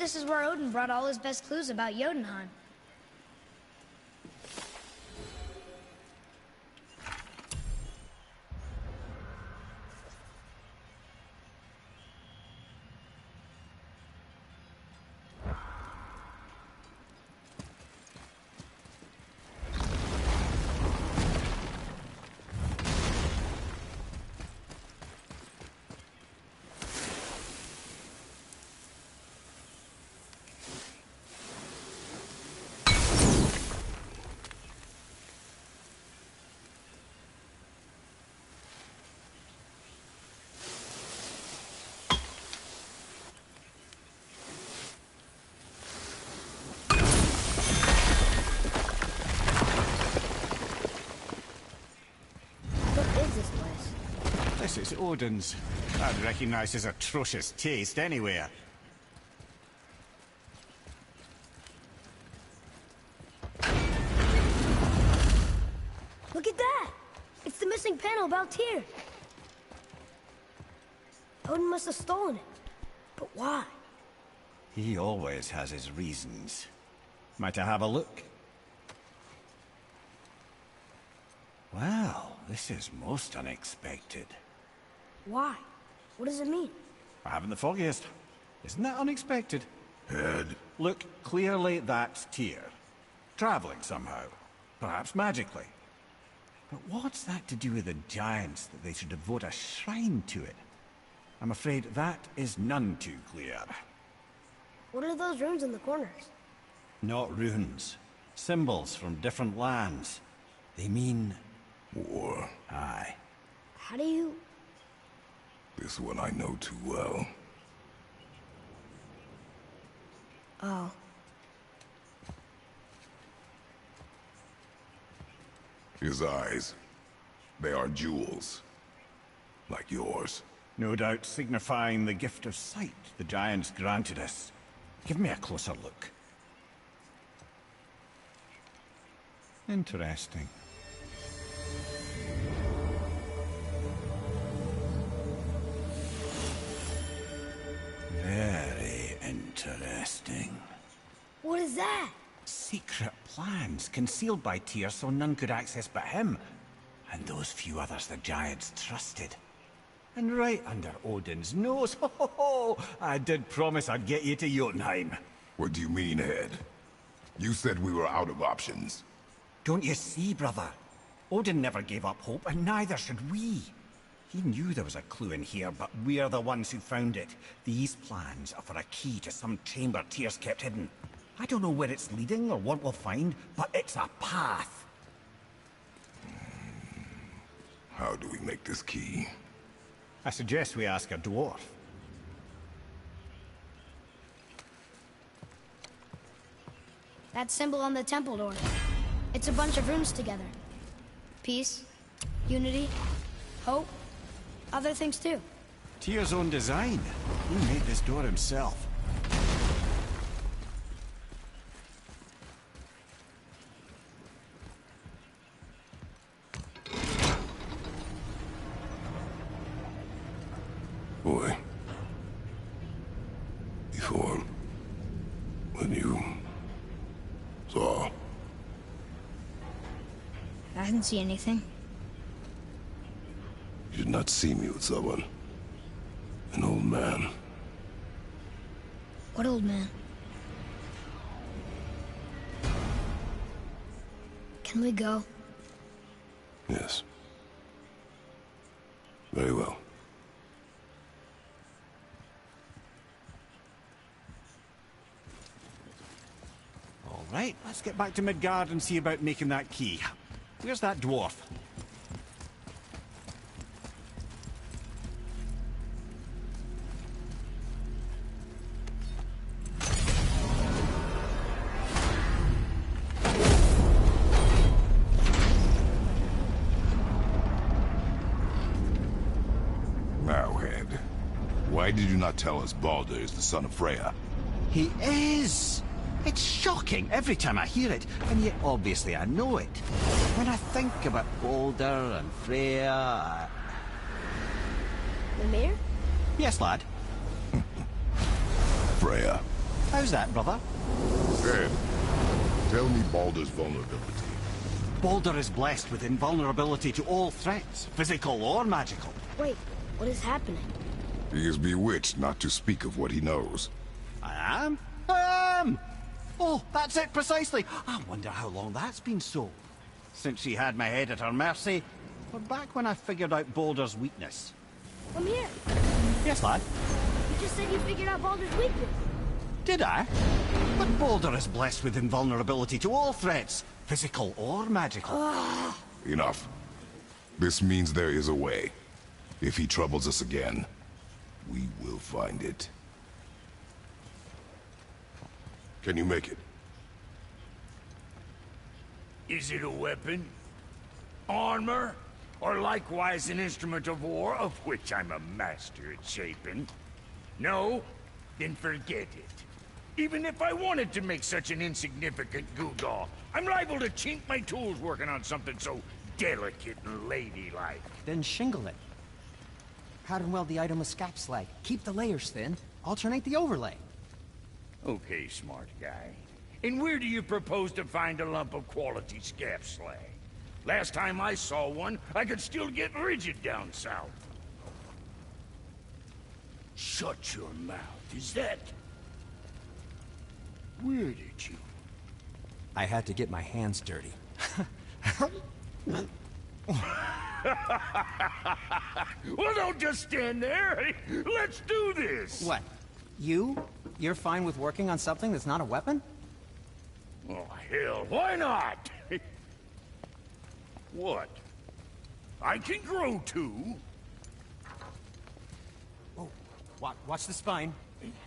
this is where Odin brought all his best clues about Jotunheim. This is Odin's. I'd recognize his atrocious taste anywhere. Look at that! It's the missing panel about Tyr. Odin must have stolen it. But why? He always has his reasons. Might I have a look? Well, this is most unexpected. Why? What does it mean? I haven't the foggiest. Isn't that unexpected? Head. Look, clearly that's Tyr. Traveling somehow. Perhaps magically. But what's that to do with the giants that they should devote a shrine to it? I'm afraid that is none too clear. What are those runes in the corners? Not runes. Symbols from different lands. They mean... war. Aye. How do you... This one I know too well. Oh. His eyes. They are jewels. Like yours. No doubt signifying the gift of sight the giants granted us. Give me a closer look. Interesting. Very interesting. What is that? Secret plans concealed by Tyr so none could access but him. And those few others the giants trusted. And right under Odin's nose, ho ho ho! I did promise I'd get you to Jotunheim. What do you mean, Head? You said we were out of options. Don't you see, brother? Odin never gave up hope, and neither should we. He knew there was a clue in here, but we're the ones who found it. These plans are for a key to some chamber Tyr's kept hidden. I don't know where it's leading or what we'll find, but it's a path. How do we make this key? I suggest we ask a dwarf. That symbol on the temple door. It's a bunch of runes together. Peace, unity, hope, other things too. Tyr's own design. He made this door himself. Boy. Before... when you... saw... I didn't see anything. You did not see me with someone. An old man. What old man? Can we go? Yes. Very well. All right, let's get back to Midgard and see about making that key. Where's that dwarf? Now, Head. Why did you not tell us Baldur is the son of Freya? He is! It's shocking every time I hear it, and yet obviously I know it. When I think about Baldur and Freya... Mimir? Yes, lad. Freya. How's that, brother? Zed, tell me Baldur's vulnerability. Baldur is blessed with invulnerability to all threats, physical or magical. Wait, what is happening? He is bewitched not to speak of what he knows. I am? I am! Oh, that's it precisely. I wonder how long that's been so. Since she had my head at her mercy, or back when I figured out Baldur's weakness. Come here. Yes, lad? You just said you figured out Baldur's weakness. Did I? But Baldur is blessed with invulnerability to all threats, physical or magical. Enough. This means there is a way. If he troubles us again, we will find it. Can you make it? Is it a weapon? Armor? Or likewise an instrument of war, of which I'm a master at shaping? No? Then forget it. Even if I wanted to make such an insignificant gewgaw, I'm liable to chink my tools working on something so delicate and ladylike. Then shingle it. Powder and weld the item with scap slag. Keep the layers thin. Alternate the overlay. Okay, smart guy. And where do you propose to find a lump of quality scap slag? Last time I saw one, I could still get rigid down south. Shut your mouth, is that... Where did you... I had to get my hands dirty. Well, don't just stand there. Let's do this. What? You're fine with working on something that's not a weapon? Oh, hell, why not? What? I can grow too. Oh, watch the spine.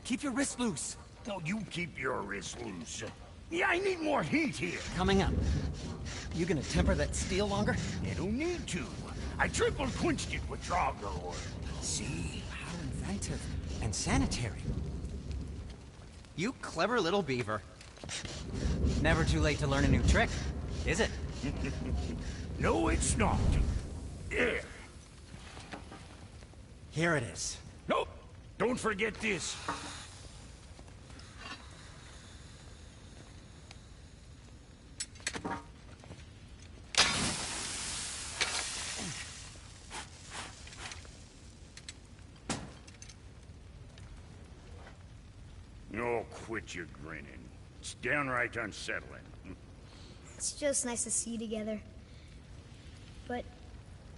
Keep your wrist loose. No, you keep your wrist loose. Yeah, I need more heat here. Coming up. You gonna temper that steel longer? You don't need to. I triple quenched it with Draugr oil. See? How inventive. And sanitary. You clever little beaver. Never too late to learn a new trick, is it? No, it's not. There. Here it is. Nope. Don't forget this. Oh, quit your grinning. It's downright unsettling. It's just nice to see you together. But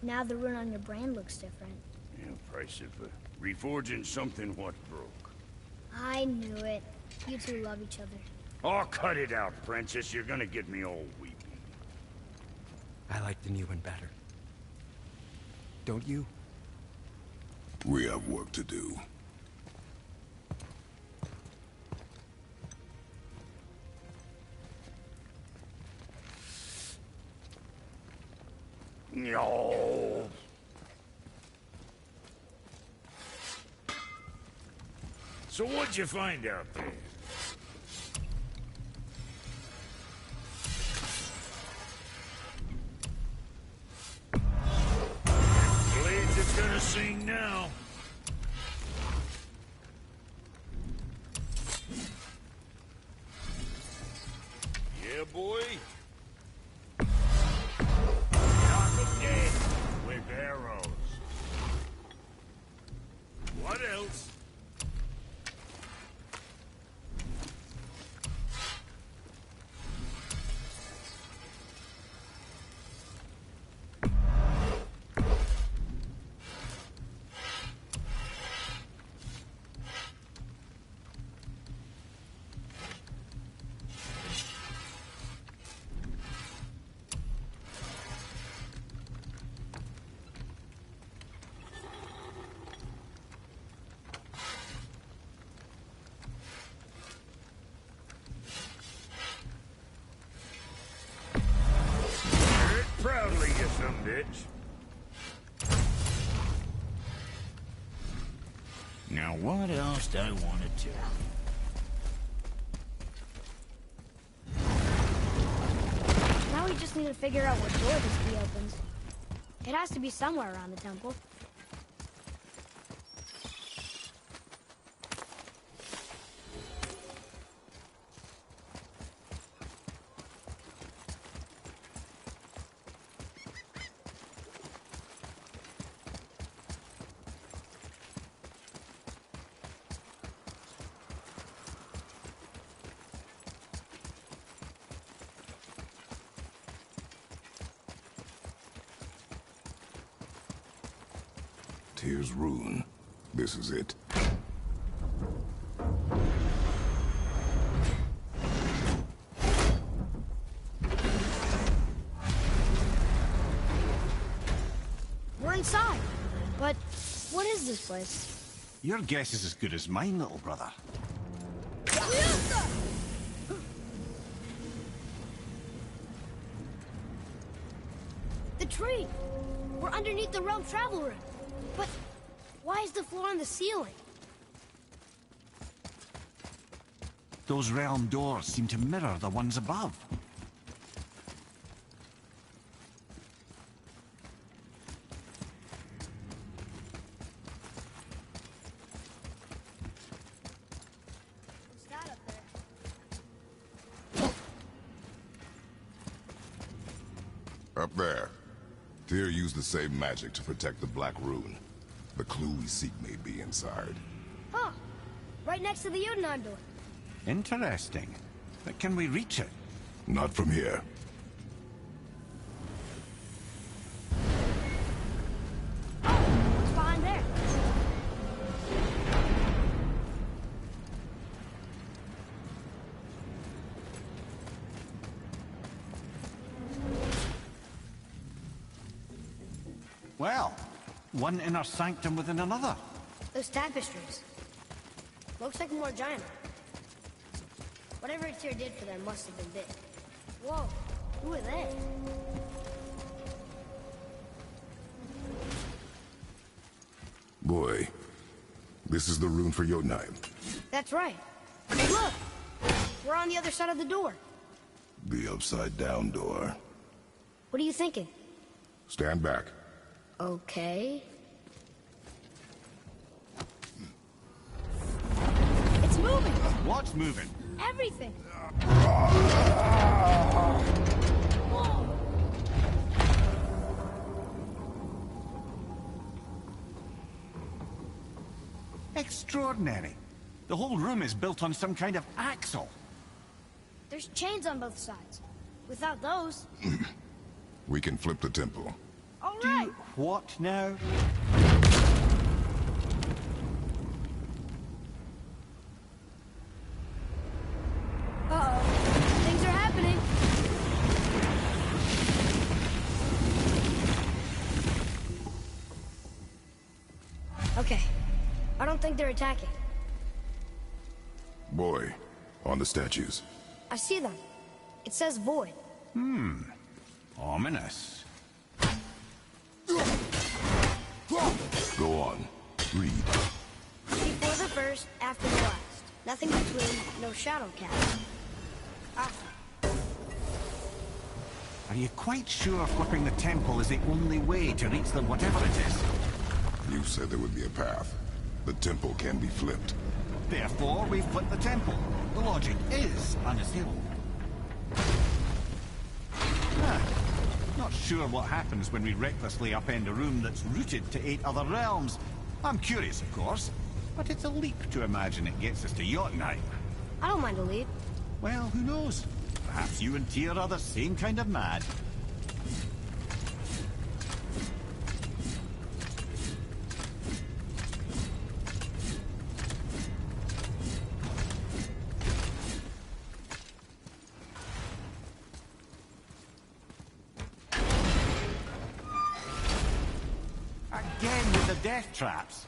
now the rune on your brand looks different. Yeah, price of reforging something what broke. I knew it. You two love each other. Oh, cut it out, princess. You're gonna get me all weepy. I like the new one better. Don't you? We have work to do. No. So what'd you find out there? Blades is gonna sing now. Yeah, boy. Dead with arrows. What else? Proudly, you some bitch. Now, what else do I want to do? Now we just need to figure out what door this key opens. It has to be somewhere around the temple. Tyr's rune. This is it. We're inside. But what is this place? Your guess is as good as mine, little brother. The tree! We're underneath the realm travel room. But why is the floor on the ceiling? Those realm doors seem to mirror the ones above. What's that up there? Up there. Tyr used the same magic to protect the Black Rune. The clue we seek may be inside. Huh. Right next to the Jotunheim door. Interesting. But can we reach it? Not from here. What's behind there? Well, one inner sanctum within another. Those tapestries. Looks like more giant. Whatever Tyr did for them must have been big. Whoa, who are they? Boy, this is the rune for Jotunheim. That's right. Look! We're on the other side of the door. The upside-down door. What are you thinking? Stand back. Okay. It's moving! What's moving? Everything! Whoa! Extraordinary. The whole room is built on some kind of axle. There's chains on both sides. Without those... We can flip the temple. All right! What now? Uh-oh. Things are happening. Okay. I don't think they're attacking. Boy, on the statues. I see them. It says void. Ominous. Go on. Read. Before the first, after the last. Nothing between, no shadow cast. Are you quite sure flipping the temple is the only way to reach the whatever it is? You said there would be a path. The temple can be flipped. Therefore, we flip the temple. The logic is unassailable. Not sure what happens when we recklessly upend a room that's rooted to 8 other realms. I'm curious, of course, but it's a leap to imagine it gets us to Jotunheim. I don't mind a leap. Well, who knows? Perhaps you and Tyr are the same kind of mad. Again with the death traps.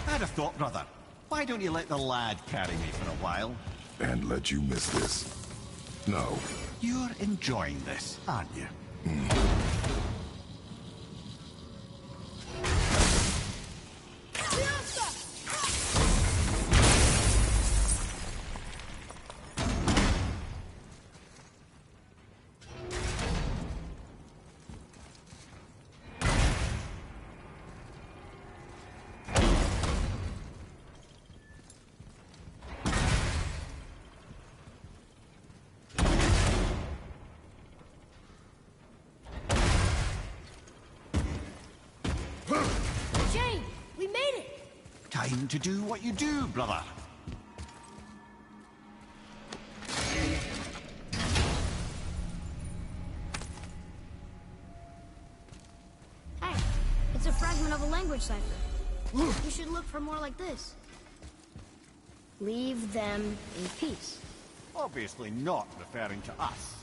I'd have thought, brother. Why don't you let the lad carry me for a while? And let you miss this. No. You're enjoying this, aren't you? Jane, we made it! Time to do what you do, brother. Hey, it's a fragment of a language cipher. We should look for more like this. Leave them in peace. Obviously not referring to us.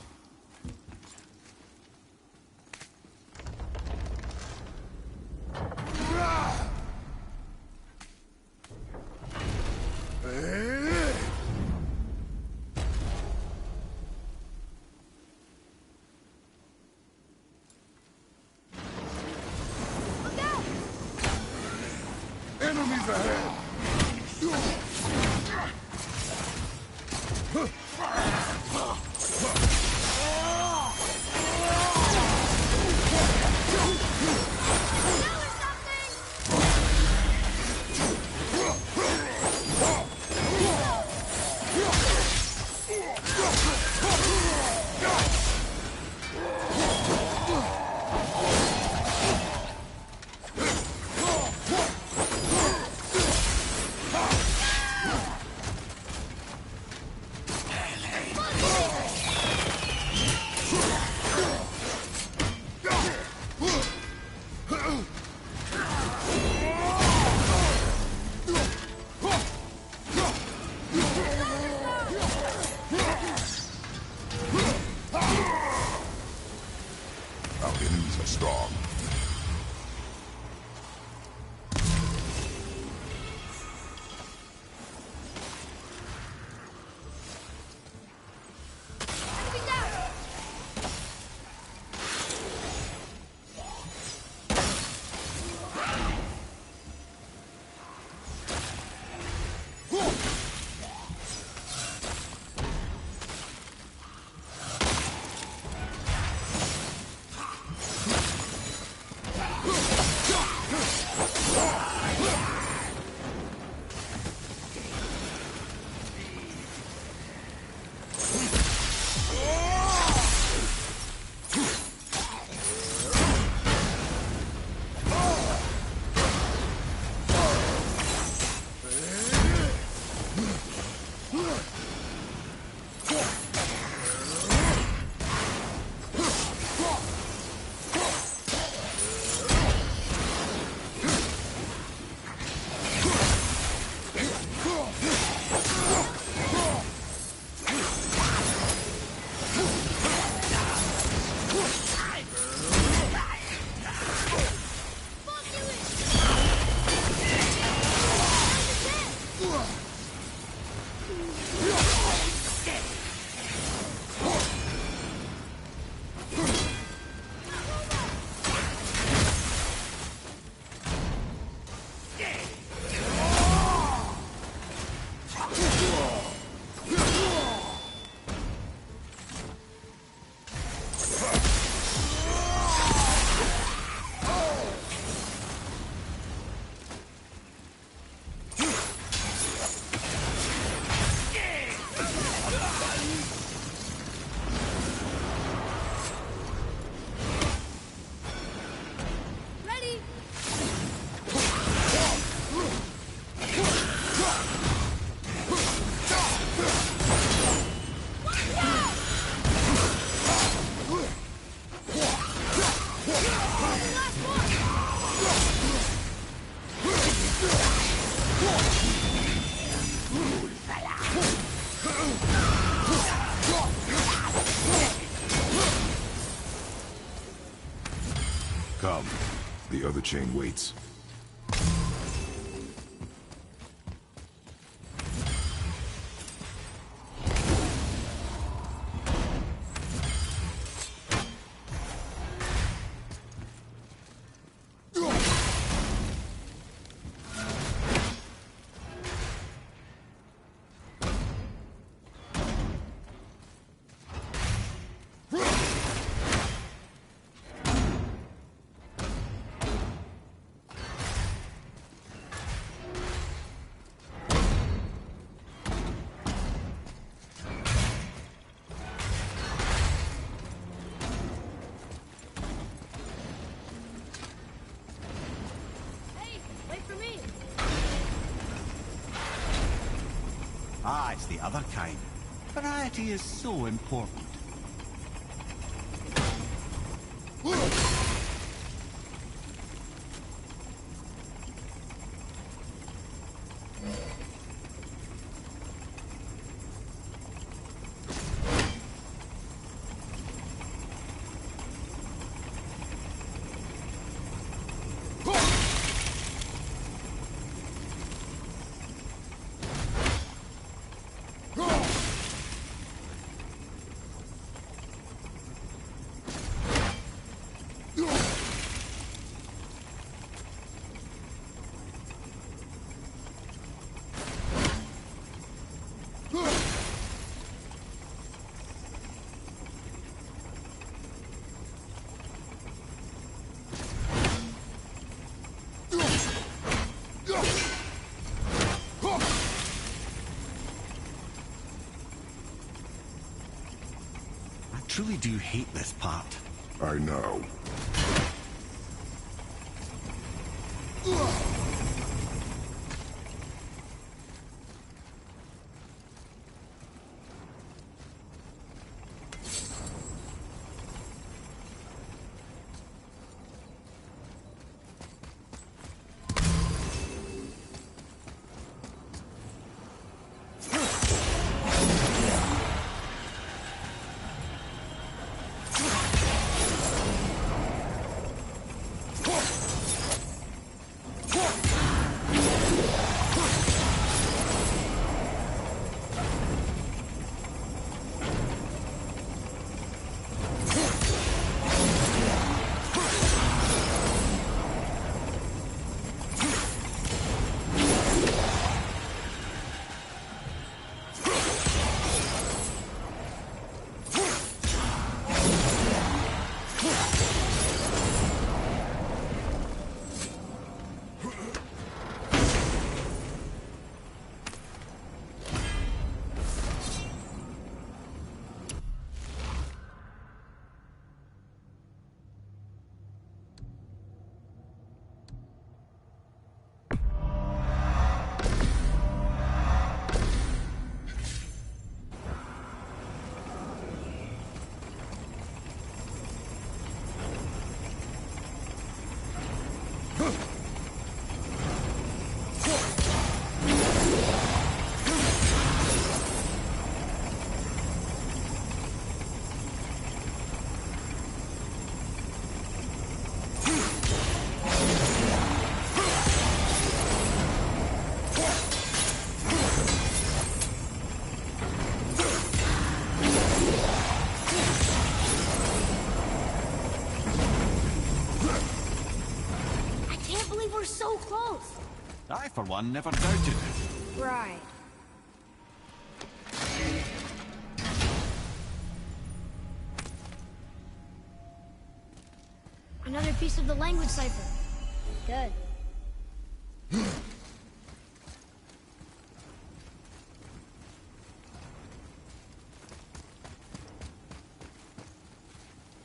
Look out! Enemies ahead! Our enemies are strong. Enemies out! Ready? Come. The other chain waits. Ah, it's the other kind. Variety is so important. I truly do hate this part. I know. We're so close. I, for one, never doubted it. Right. Another piece of the language cipher. Good.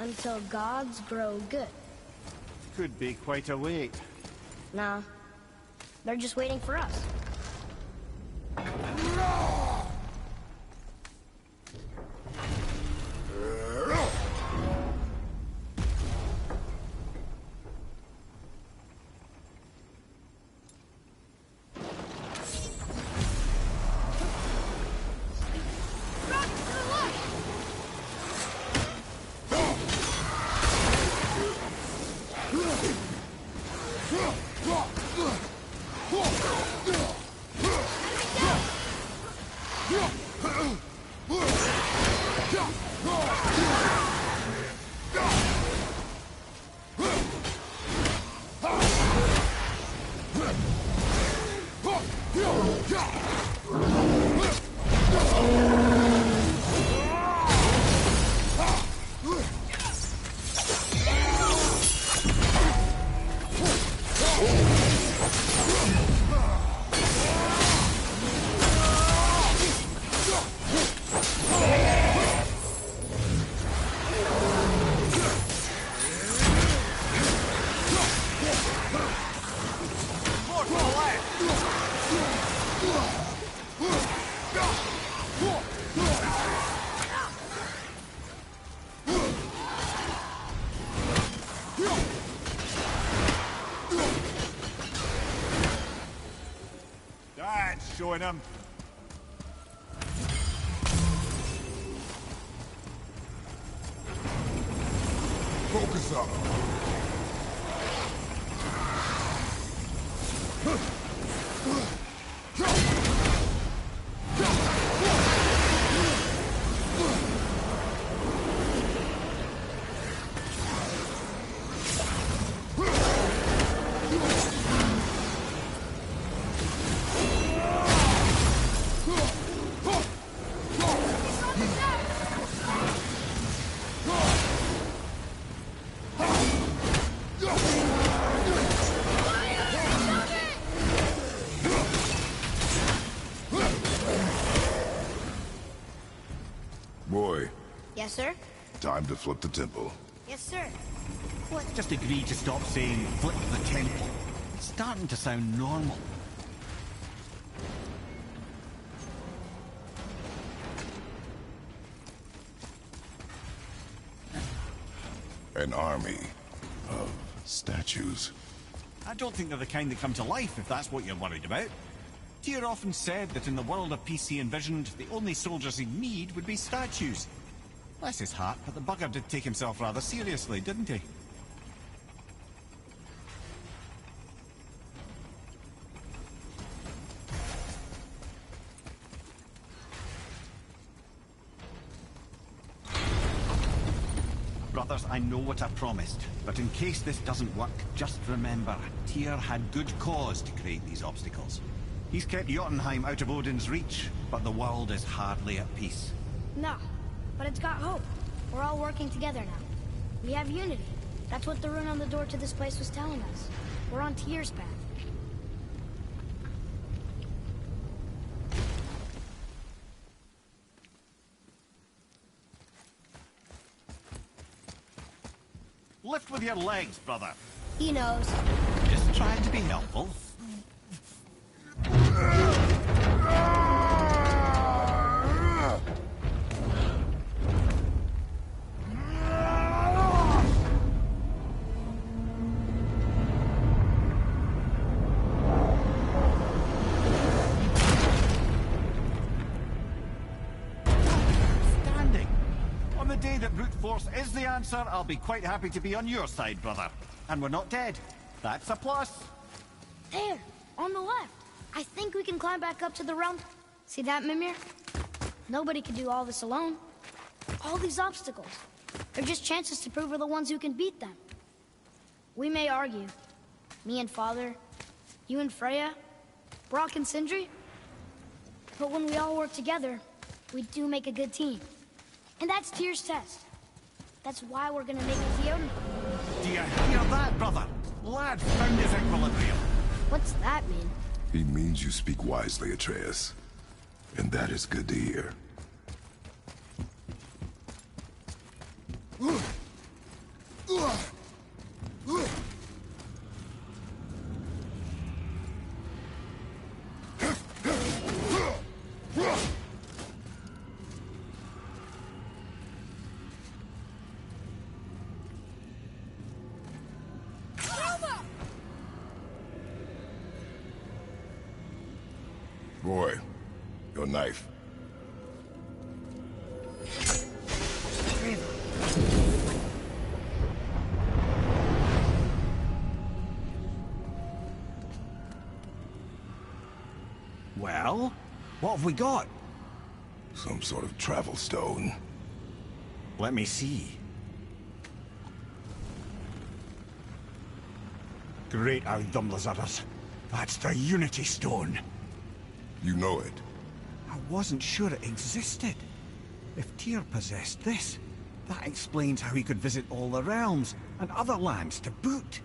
Until gods grow good. Could be quite a wait. Nah. They're just waiting for us. That's showing him. Focus up. Boy, Yes, sir? time to flip the temple. Yes, sir. Let's just agree to stop saying flip the temple. It's starting to sound normal. An army of statues. I don't think they're the kind that come to life, if that's what you're worried about. Tyr often said that in the world of peace he envisioned, the only soldiers he'd need would be statues. Bless his heart, but the bugger did take himself rather seriously, didn't he? Brothers, I know what I promised, but in case this doesn't work, just remember, Tyr had good cause to create these obstacles. He's kept Jotunheim out of Odin's reach, but the world is hardly at peace. No, but it's got hope. We're all working together now. We have unity. That's what the rune on the door to this place was telling us. We're on Tyr's path. Lift with your legs, brother. He knows. Just trying to be helpful. Standing. On the day that brute force is the answer, I'll be quite happy to be on your side, brother. And we're not dead. That's a plus. There, on the left. I think we can climb back up to the realm. See that, Mimir? Nobody can do all this alone. All these obstacles. They're just chances to prove we're the ones who can beat them. We may argue. Me and Father, you and Freya, Brock and Sindri. But when we all work together, we do make a good team. And that's Tyr's test. That's why we're gonna make it to Jotunheim. Do you hear that, brother? Lad found his equilibrium. What's that mean? He means you speak wisely, Atreus. And that is good to hear. Boy, your knife. Well, what have we got? Some sort of travel stone. Let me see. Great Audumlazaras. That's the Unity Stone. You know it. I wasn't sure it existed. If Tyr possessed this, that explains how he could visit all the realms and other lands to boot.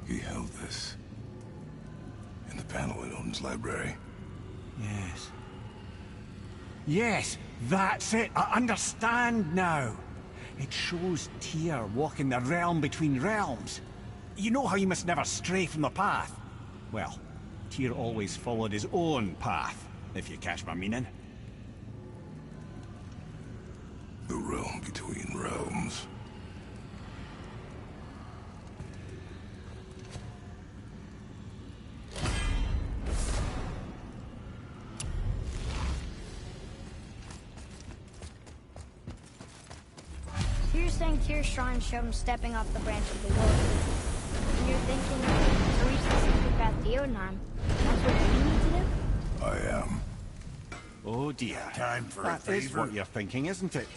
He held this in the panel in Odin's library. Yes. Yes, that's it. I understand now. It shows Tyr walking the realm between realms. You know how you must never stray from the path? Well, Tyr always followed his own path, if you catch my meaning. The realm between realms. saying Tyr's shrine showed him stepping off the branch of the wood. And you're thinking to reach the secret path to Jotunheim, that's what we need to do? I am. Oh dear. Time for a That is favor? what you're thinking, isn't it?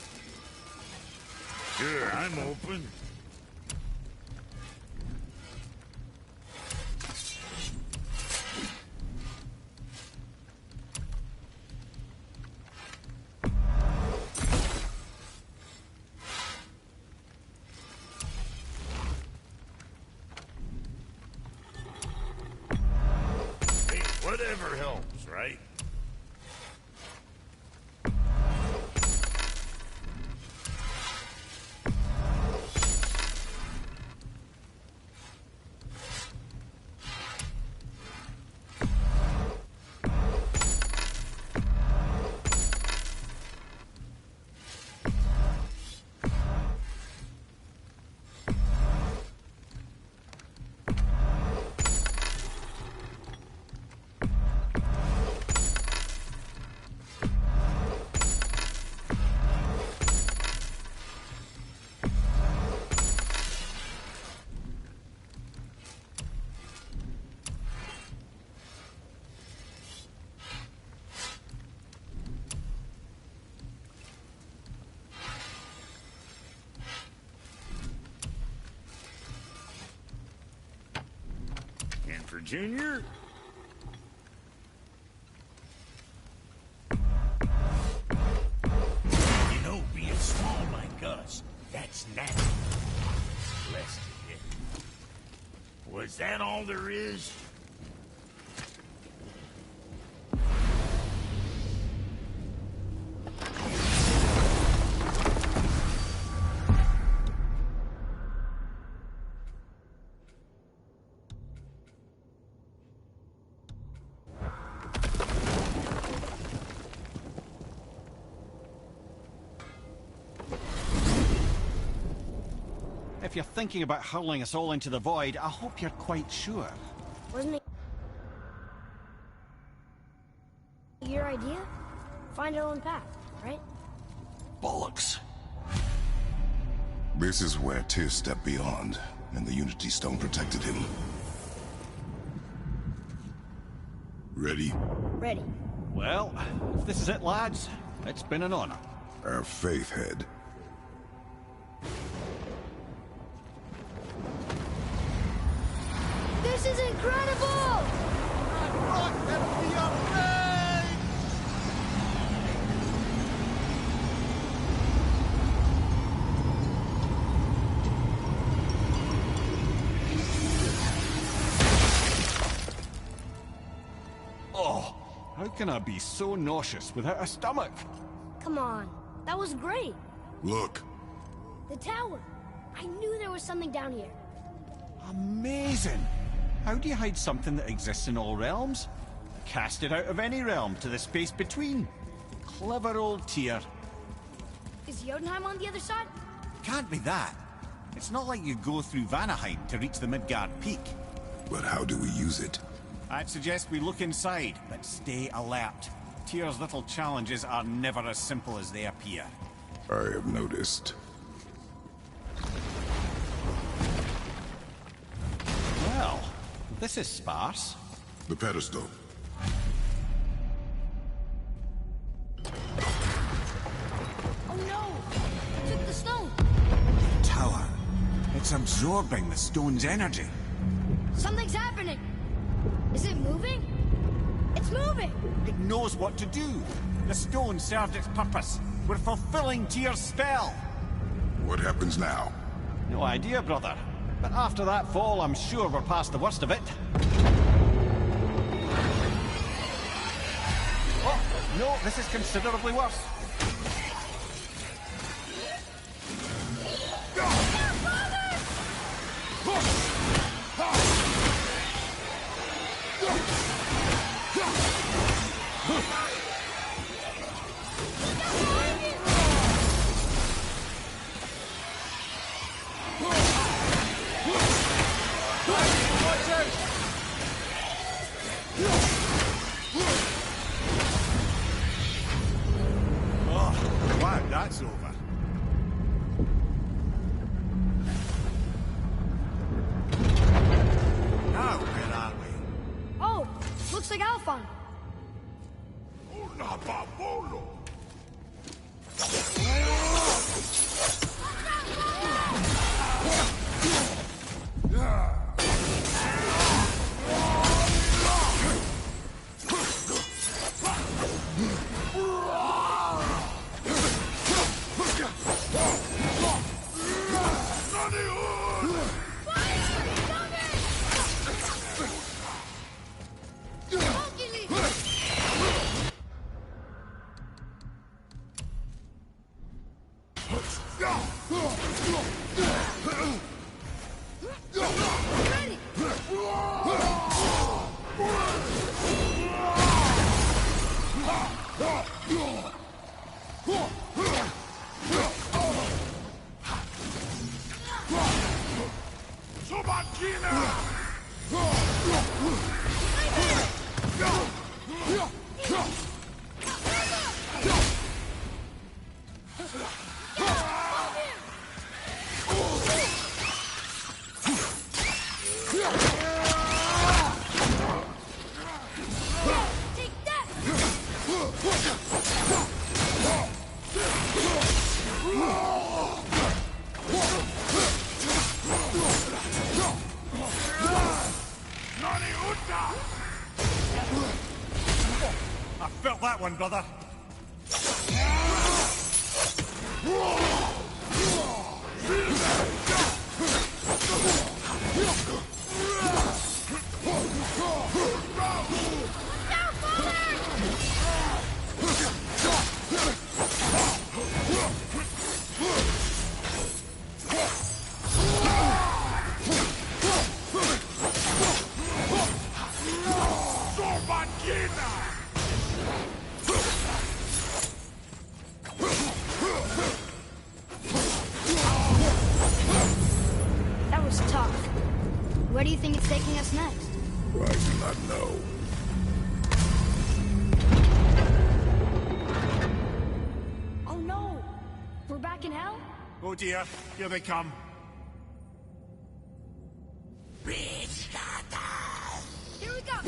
Sure, I'm open. Hey, whatever helps, right? And for Junior? You know, being small like us, that's natural. Blessed it. Was that all there is? If you're thinking about hurling us all into the void, I hope you're quite sure. Wasn't it your idea? Find our own path, right? Bollocks. This is where Tyr stepped beyond, and the Unity Stone protected him. Ready? Ready. Well, if this is it, lads, it's been an honor. Our faith head. This is incredible! Oh, how can I be so nauseous without a stomach? Come on, that was great. Look, The tower. I knew there was something down here. Amazing! How do you hide something that exists in all realms? Cast it out of any realm to the space between. Clever old Tyr. Is Jotunheim on the other side? Can't be that. It's not like you go through Vanaheim to reach the Midgard Peak. but how do we use it? I'd suggest we look inside, but stay alert. Tyr's little challenges are never as simple as they appear. I have noticed. Well, this is sparse. The pedestal. Oh no! It took the stone! Tower. It's absorbing the stone's energy. Something's happening! Is it moving? It's moving! It knows what to do. The stone served its purpose. We're fulfilling Tyr's spell. What happens now? No idea, brother. But after that fall, I'm sure we're past the worst of it. Oh, no, this is considerably worse. Looks like Alphon. Una babolo! I felt that one, brother. That was tough. Where do you think it's taking us next? I do not know. Oh no! We're back in hell? Oh dear, here they come. Here we go!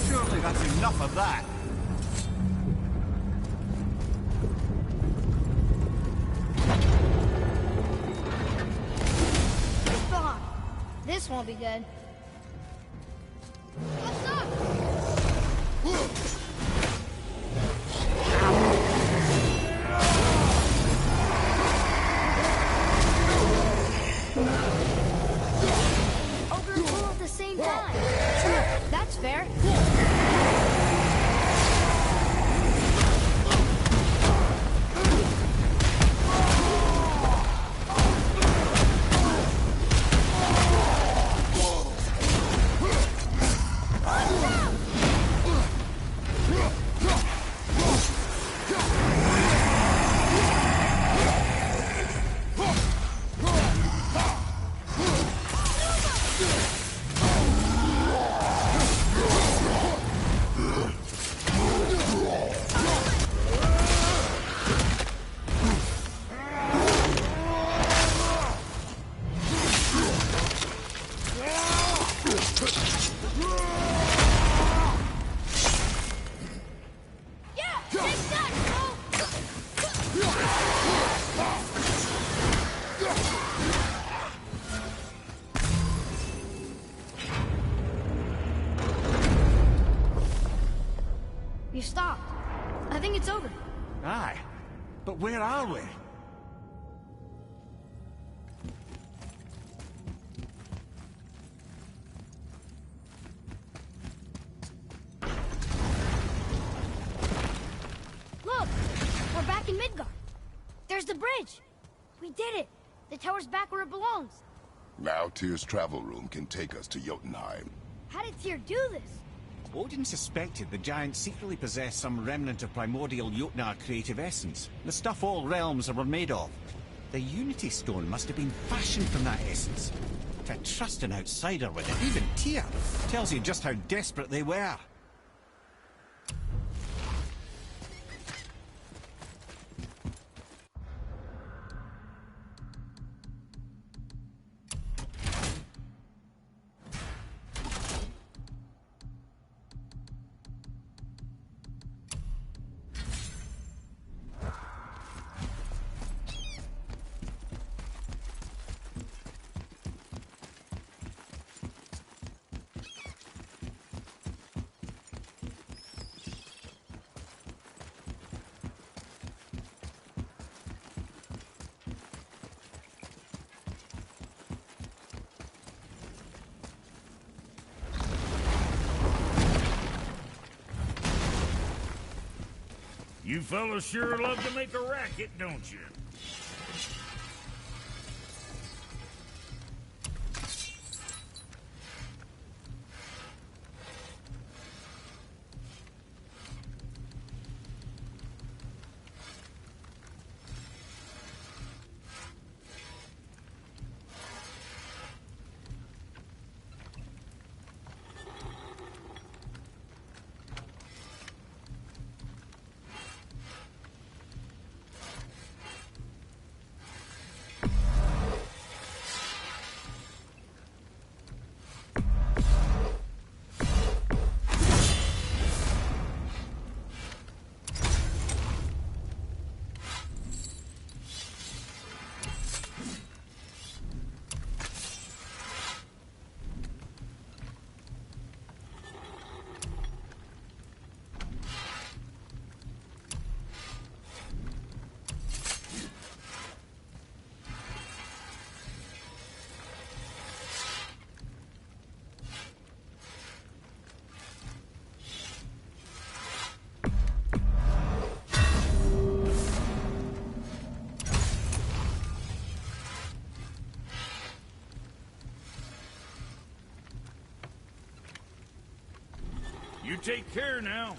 Surely that's enough of that. Spawn. This won't be good. What's up? Ogre and Bull at the same time. Sure, that's fair. You stopped. I think it's over. Aye. But where are we? Look! We're back in Midgard. There's the bridge. We did it. The tower's back where it belongs. Now Tyr's travel room can take us to Jotunheim. How did Tyr do this? Odin suspected the giants secretly possessed some remnant of primordial Jotnar creative essence, the stuff all realms were made of. The Unity Stone must have been fashioned from that essence. To trust an outsider with it, even Tyr, tells you just how desperate they were. You fellas sure love to make a racket, don't you? You take care now.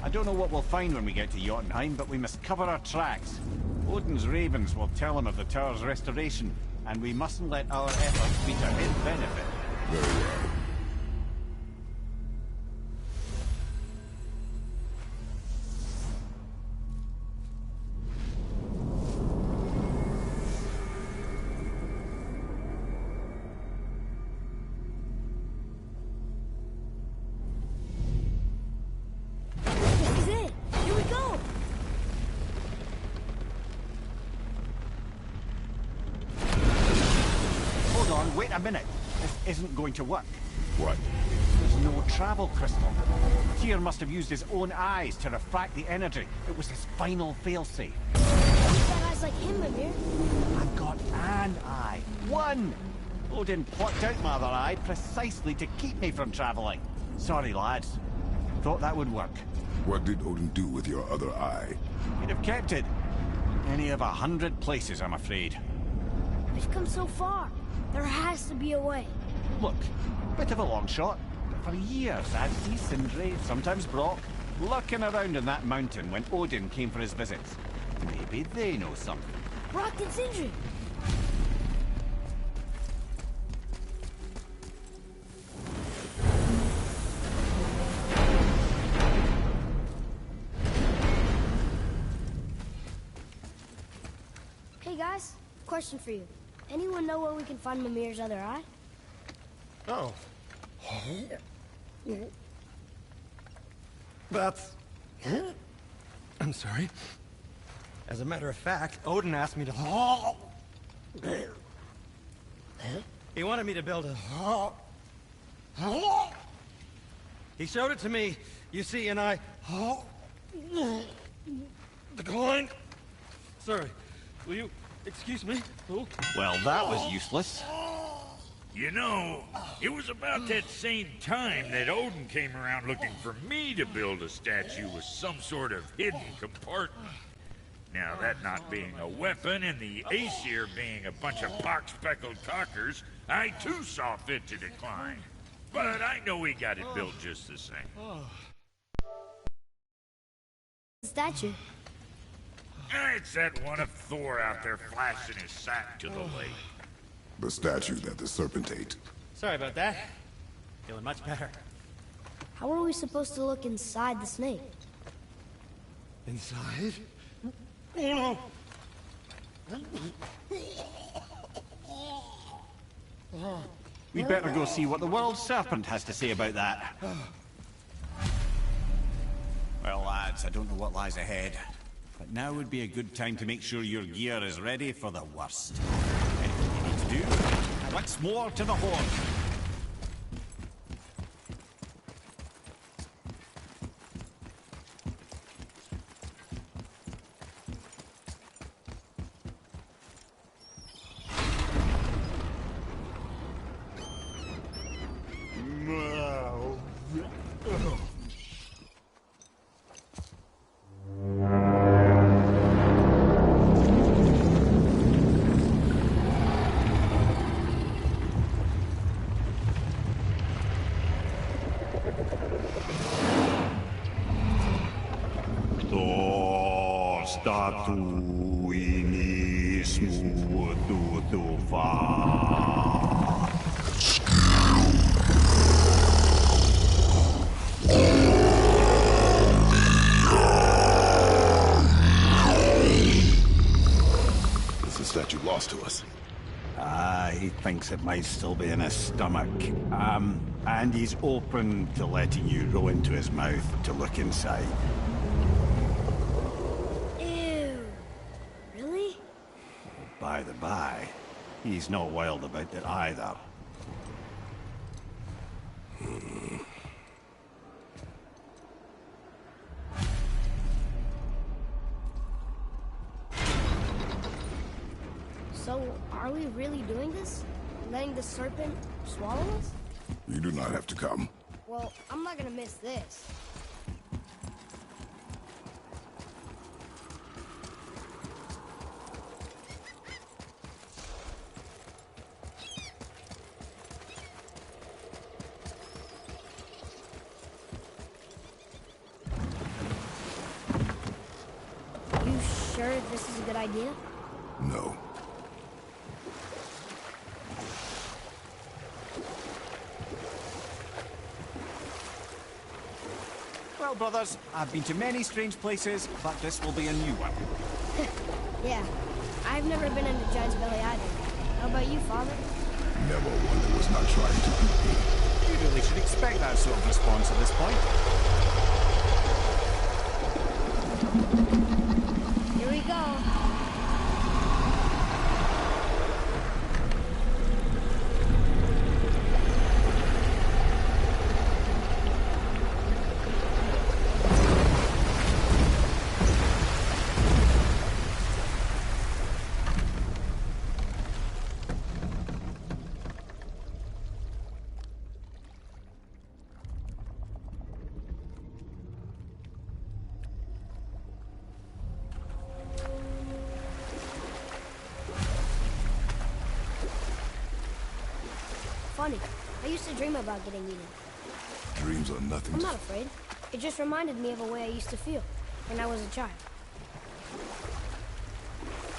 I don't know what we'll find when we get to Jotunheim, but we must cover our tracks. Odin's ravens will tell him of the tower's restoration, and we mustn't let our efforts be to his benefit. Very well. This is it. Here we go. Hold on, wait a minute. This isn't going to work. What? There's no travel crystal. Tyr must have used his own eyes to refract the energy. It was his final failsafe. He's got eyes like him, Mimir. I've got an eye. One! Odin plucked out my other eye precisely to keep me from traveling. Sorry, lads. Thought that would work. What did Odin do with your other eye? He'd have kept it. Any of 100 places, I'm afraid. We've come so far. There has to be a way. Look, bit of a long shot, but for years I'd see Sindri, sometimes Brock, lurking around in that mountain when Odin came for his visits. Maybe they know something. Brock and Sindri. Hey guys, question for you. Anyone know where we can find Mimir's other eye? Oh. That's... I'm sorry. As a matter of fact, Odin asked me to... He wanted me to build a... He showed it to me, you see, and I... declined. Sorry, will you excuse me? Oh. Well, that was useless. You know, it was about that same time that Odin came around looking for me to build a statue with some sort of hidden compartment. Now, that not being a weapon and the Aesir being a bunch of pock-speckled cockers, I too saw fit to decline. But I know he got it built just the same. The statue. It's that one of Thor out there flashing his sack to the lake. The statue that the serpent ate. Sorry about that. Feeling much better. How are we supposed to look inside the snake? Inside? Oh no! We'd better go see what the world serpent has to say about that. Well, lads, I don't know what lies ahead, but now would be a good time to make sure your gear is ready for the worst. Anything you need to do, once more to the horn. Is the statue lost to us? He thinks it might still be in his stomach. And he's open to letting you row into his mouth to look inside. Ew. Really? By the by, he's not wild about it either. So, are we really doing this? Letting the serpent swallow us? You do not have to come. Well, I'm not gonna miss this. You sure this is a good idea? No. Well, brothers, I've been to many strange places, but this will be a new one. Yeah. I've never been into Giant's Belly either. How about you, Father? Never one that was not trying to eat me. You really should expect that sort of response at this point. Here we go. Funny. I used to dream about getting eaten. Dreams are nothing. I'm not afraid. It just reminded me of a way I used to feel when I was a child.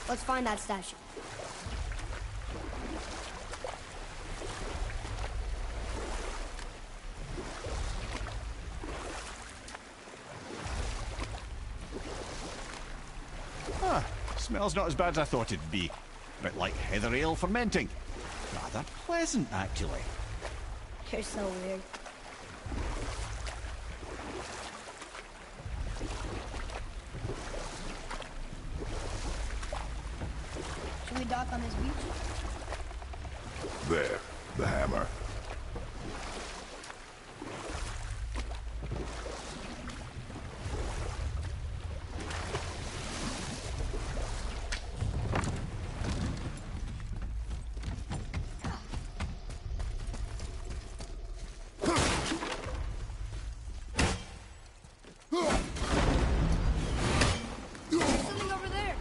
Let's find that statue. Smells not as bad as I thought it'd be. A bit like heather ale fermenting. Rather pleasant, actually. You're so weird. Should we dock on this beach? There, the hammer. Something over there.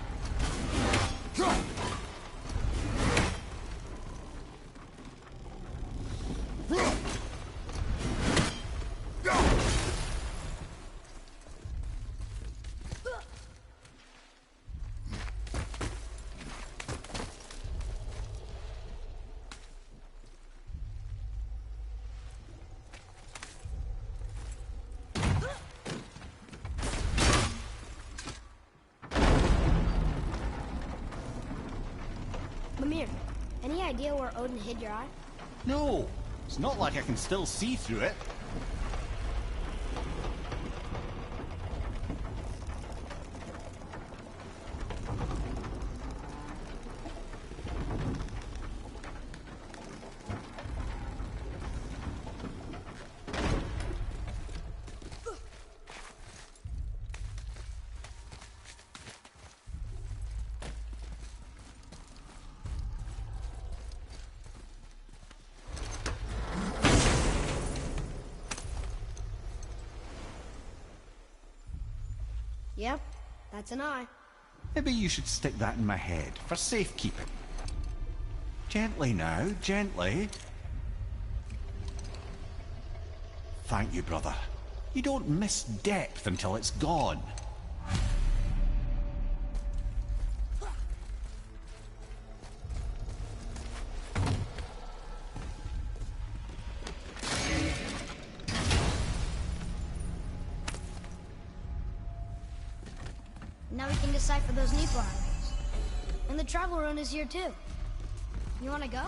Mimir, any idea where Odin hid your eye? No, it's not like I can still see through it. Yep, that's an eye. Maybe you should stick that in my head for safekeeping. Gently now, gently. Thank you, brother. You don't miss depth until it's gone. Now we can decipher those Niflheim runes. And the travel rune is here too. You wanna go?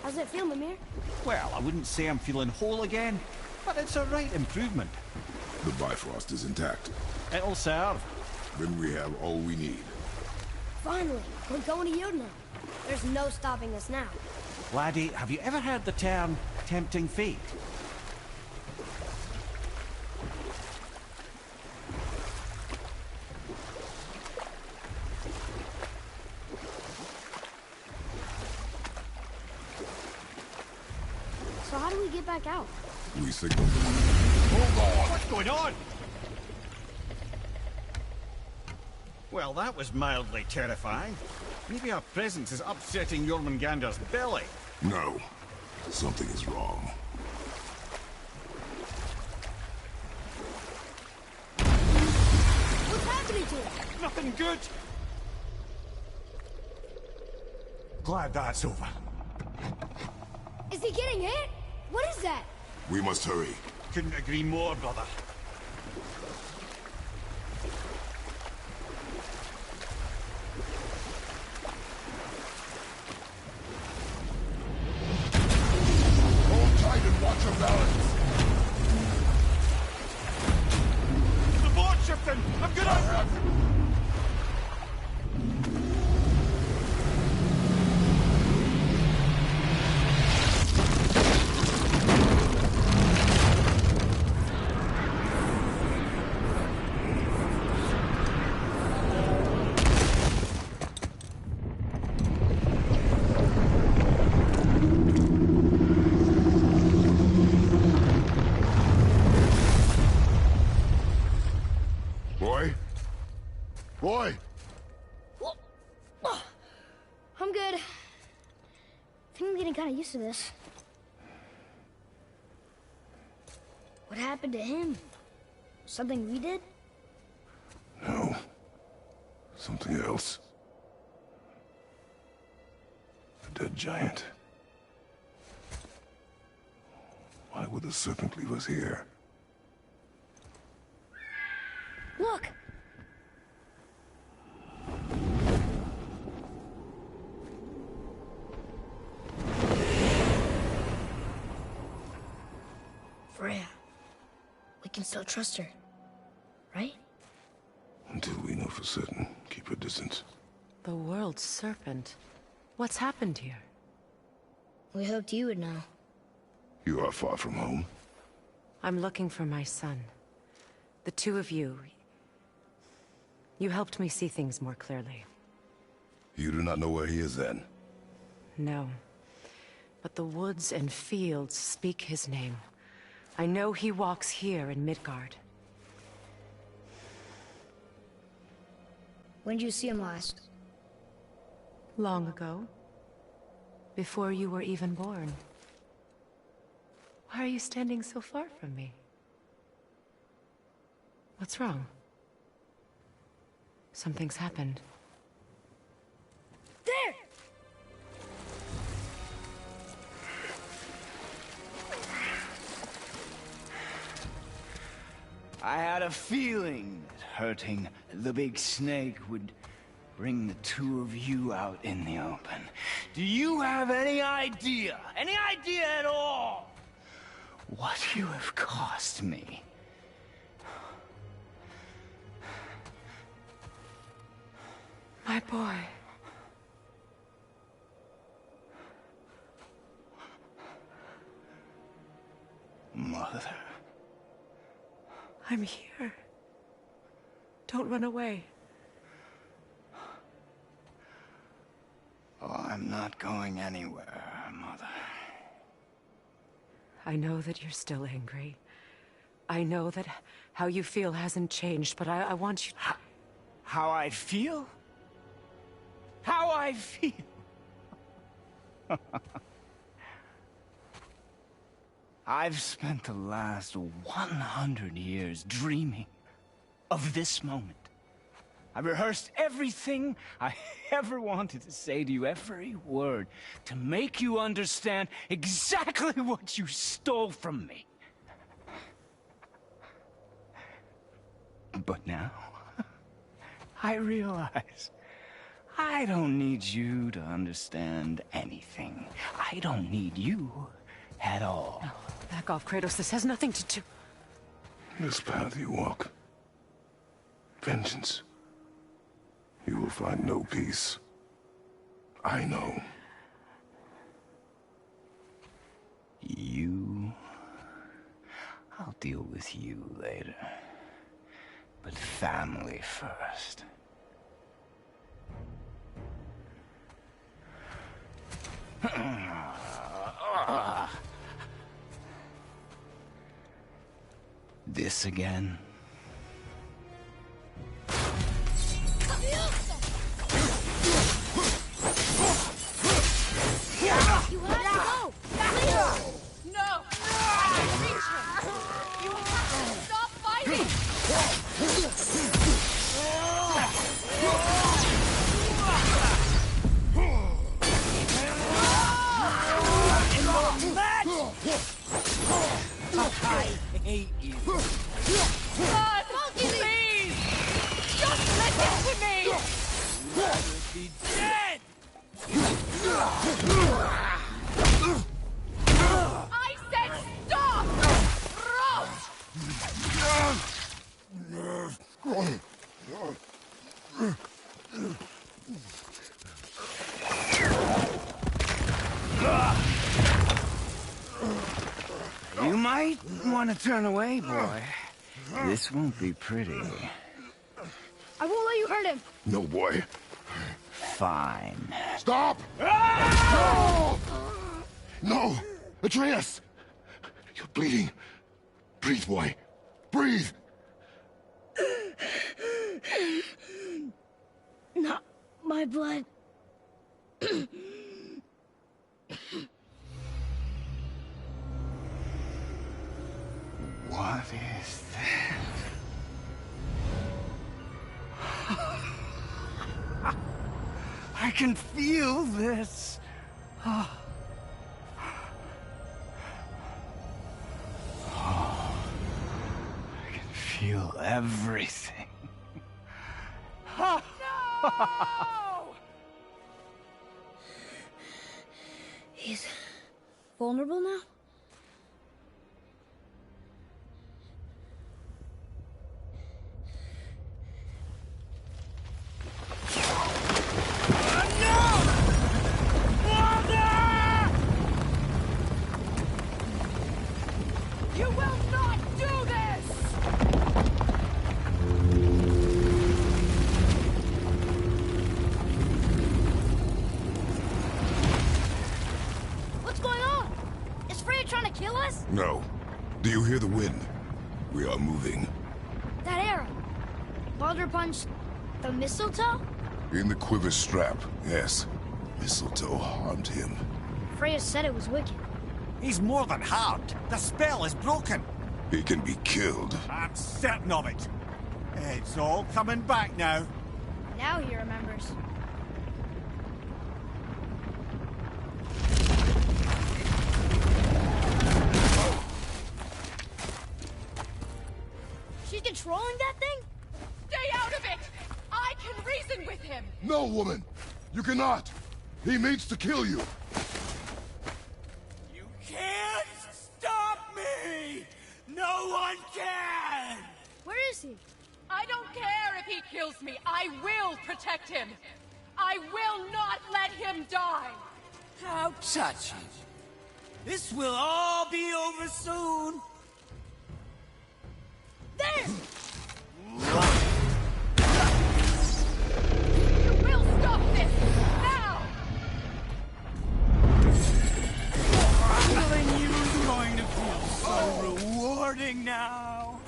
How's it feel, Mimir? Well, I wouldn't say I'm feeling whole again, but it's a right improvement. The Bifrost is intact. It'll serve. Then we have all we need. Finally, we're going to Jotunheim. There's no stopping us now. Laddie, have you ever heard the term tempting fate? So how do we get back out? We signal them. Hold on! What's going on? Well, that was mildly terrifying. Maybe our presence is upsetting Jormungandr's belly. No. Something is wrong. What's happening to it? Nothing good! Glad that's over. Is he getting hit? What is that? We must hurry. Couldn't agree more, brother. Hold tight and watch your balance. The boat shifting! I'm gonna... Boy? Boy! I'm good. I think I'm getting kind of used to this. What happened to him? Something we did? No. Something else. A dead giant. Why would the serpent leave us here? Look! can still trust her, right? Until we know for certain, keep your distance. The world's serpent. What's happened here? We hoped you would know. You are far from home. I'm looking for my son. The two of you. You helped me see things more clearly. You do not know where he is then? No. But the woods and fields speak his name. I know he walks here in Midgard. When did you see him last? Long ago. Before you were even born. Why are you standing so far from me? What's wrong? Something's happened. There! I had a feeling that hurting the big snake would bring the two of you out in the open. Do you have any idea at all, what you have cost me? My boy. Mother. I'm here. Don't run away. Oh, I'm not going anywhere, Mother. I know that you're still angry. I know that how you feel hasn't changed, but I want you to... How I feel? How I feel? I've spent the last 100 years dreaming of this moment. I rehearsed everything I ever wanted to say to you, every word, to make you understand exactly what you stole from me. But now, I realize I don't need you to understand anything. I don't need you at all. No, back off, Kratos. This has nothing to do... This path you walk. Vengeance. You will find no peace. I know. You... I'll deal with you later. But family first. This again? You have to go! Please! No! I can reach him! You have to stop fighting! I hate you. God, please! Just listen to me! Be dead! I said stop! You might want to turn away, boy. This won't be pretty. I won't let you hurt him! No, boy. Fine. Stop! No! No! Atreus! You're bleeding. Breathe, boy. Breathe! Not my blood. What is that? I can feel this. I can feel everything. He's vulnerable now? No. Do you hear the wind? We are moving. That arrow. Baldur punched the mistletoe? In the quiver strap, yes. Mistletoe harmed him. Freya said it was wicked. He's more than harmed. The spell is broken. He can be killed. I'm certain of it. It's all coming back now. Now he remembers. She's controlling that thing? Stay out of it! I can reason with him! No, woman! You cannot! He means to kill you! You can't stop me! No one can! Where is he? I don't care if he kills me. I will protect him. I will not let him die. How touching. This will all be over soon. There! You will stop this now! Killing you is going to feel so rewarding now.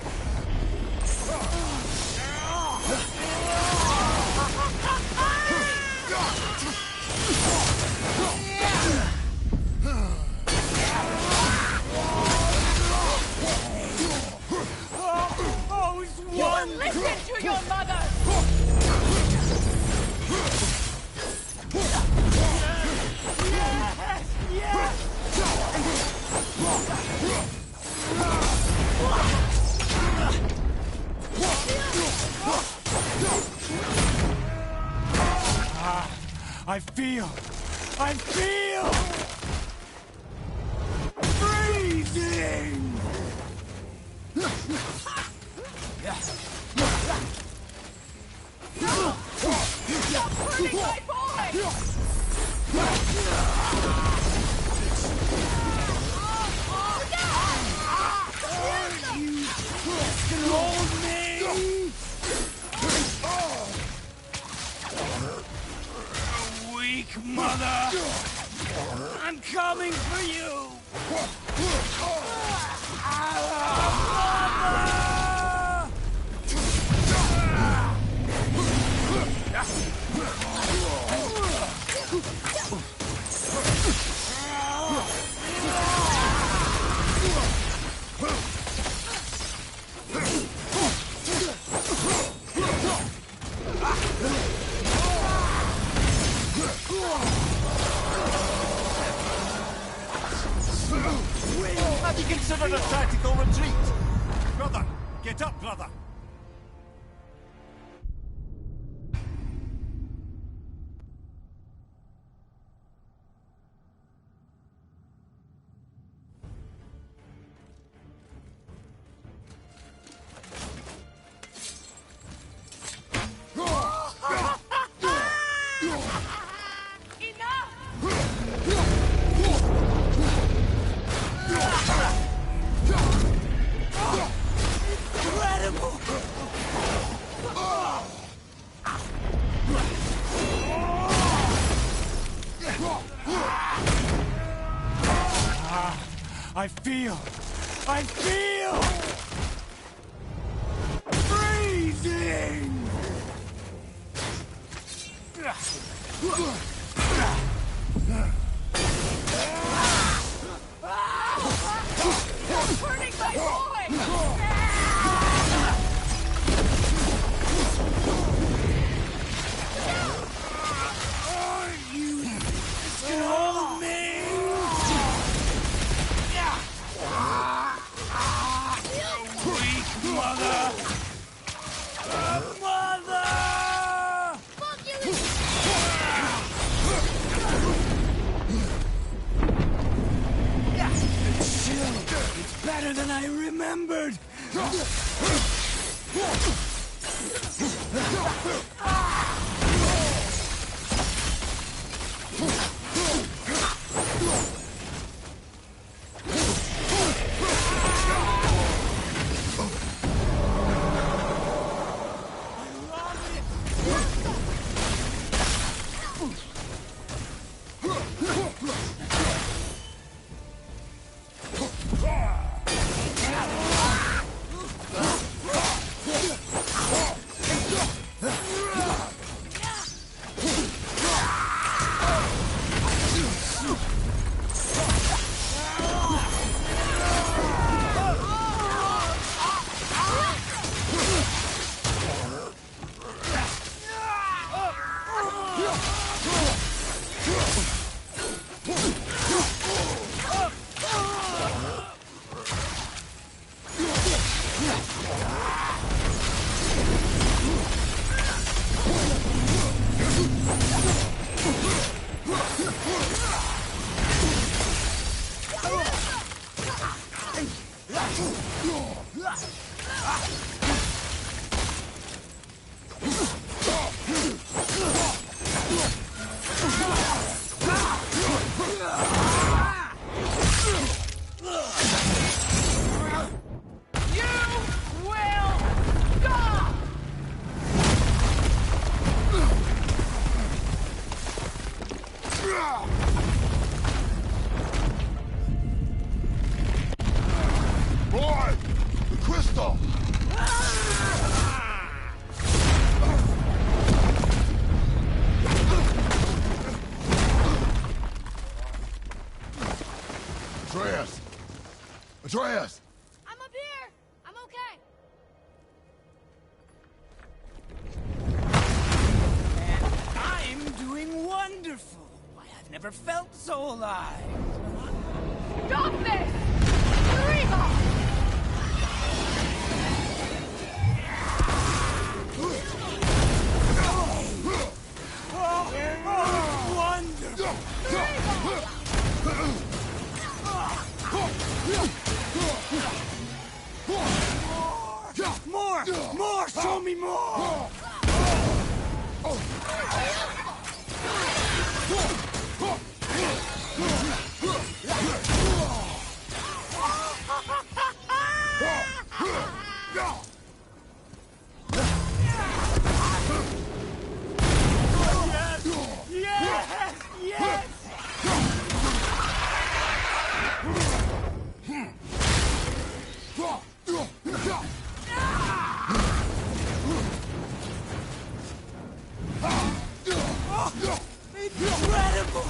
You listen to your mother! I feel freezing. Stop hurting my boy! Hold me. Weak mother. I'm coming for you. Have you considered a tactical retreat? Brother, get up, brother. I feel freezing. Hurting my boy! You can hold me. Weak mother. Mother. Fuck you! It's better than I remembered. Boy! The crystal! Atreus! Atreus! I'm up here! I'm okay! I'm doing wonderful. Why, I've never felt so alive. Stop this! Reba! More! More! Show me more! Yes! Yes! Incredible!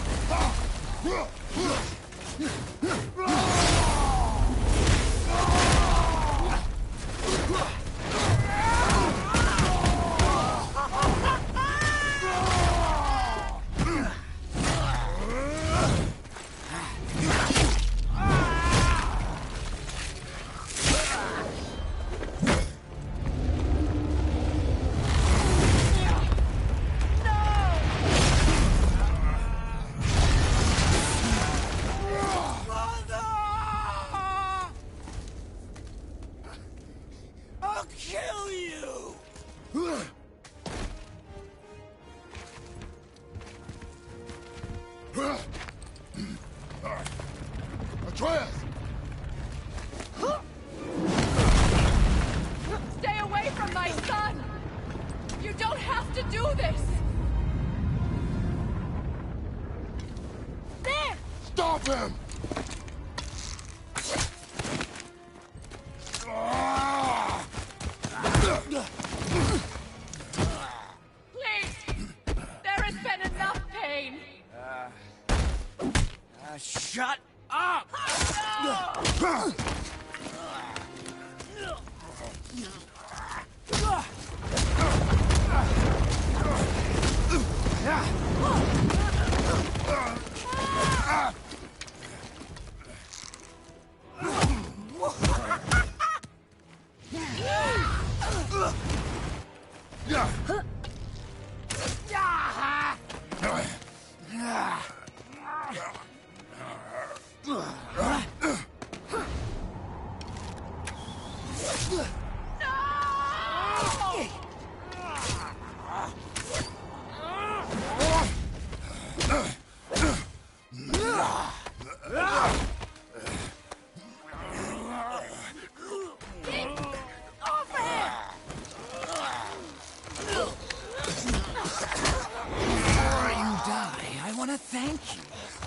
I'll kill you! Atreus! Stay away from my son! You don't have to do this! There! Stop him! Please! There has been enough pain! Shut up! Thank you,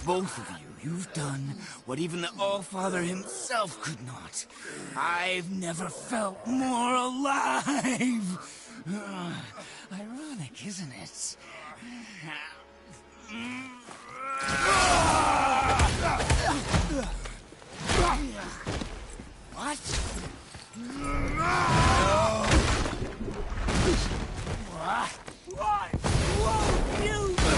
both of you. You've done what even the All-Father himself could not. I've never felt more alive. Ironic, isn't it? What? What? What won't you do?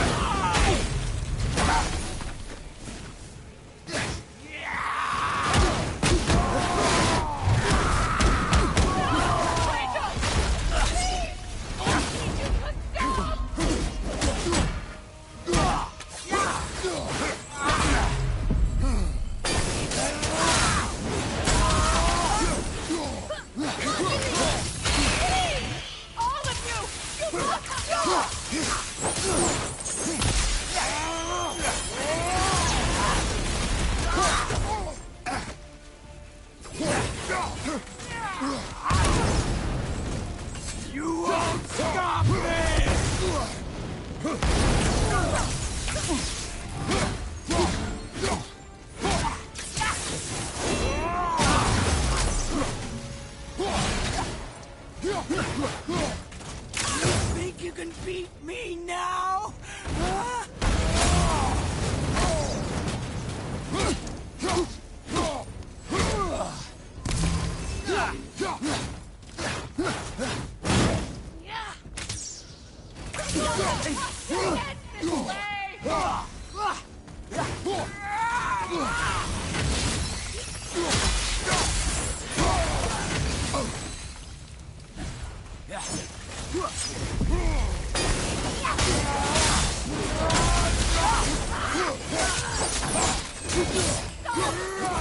me now?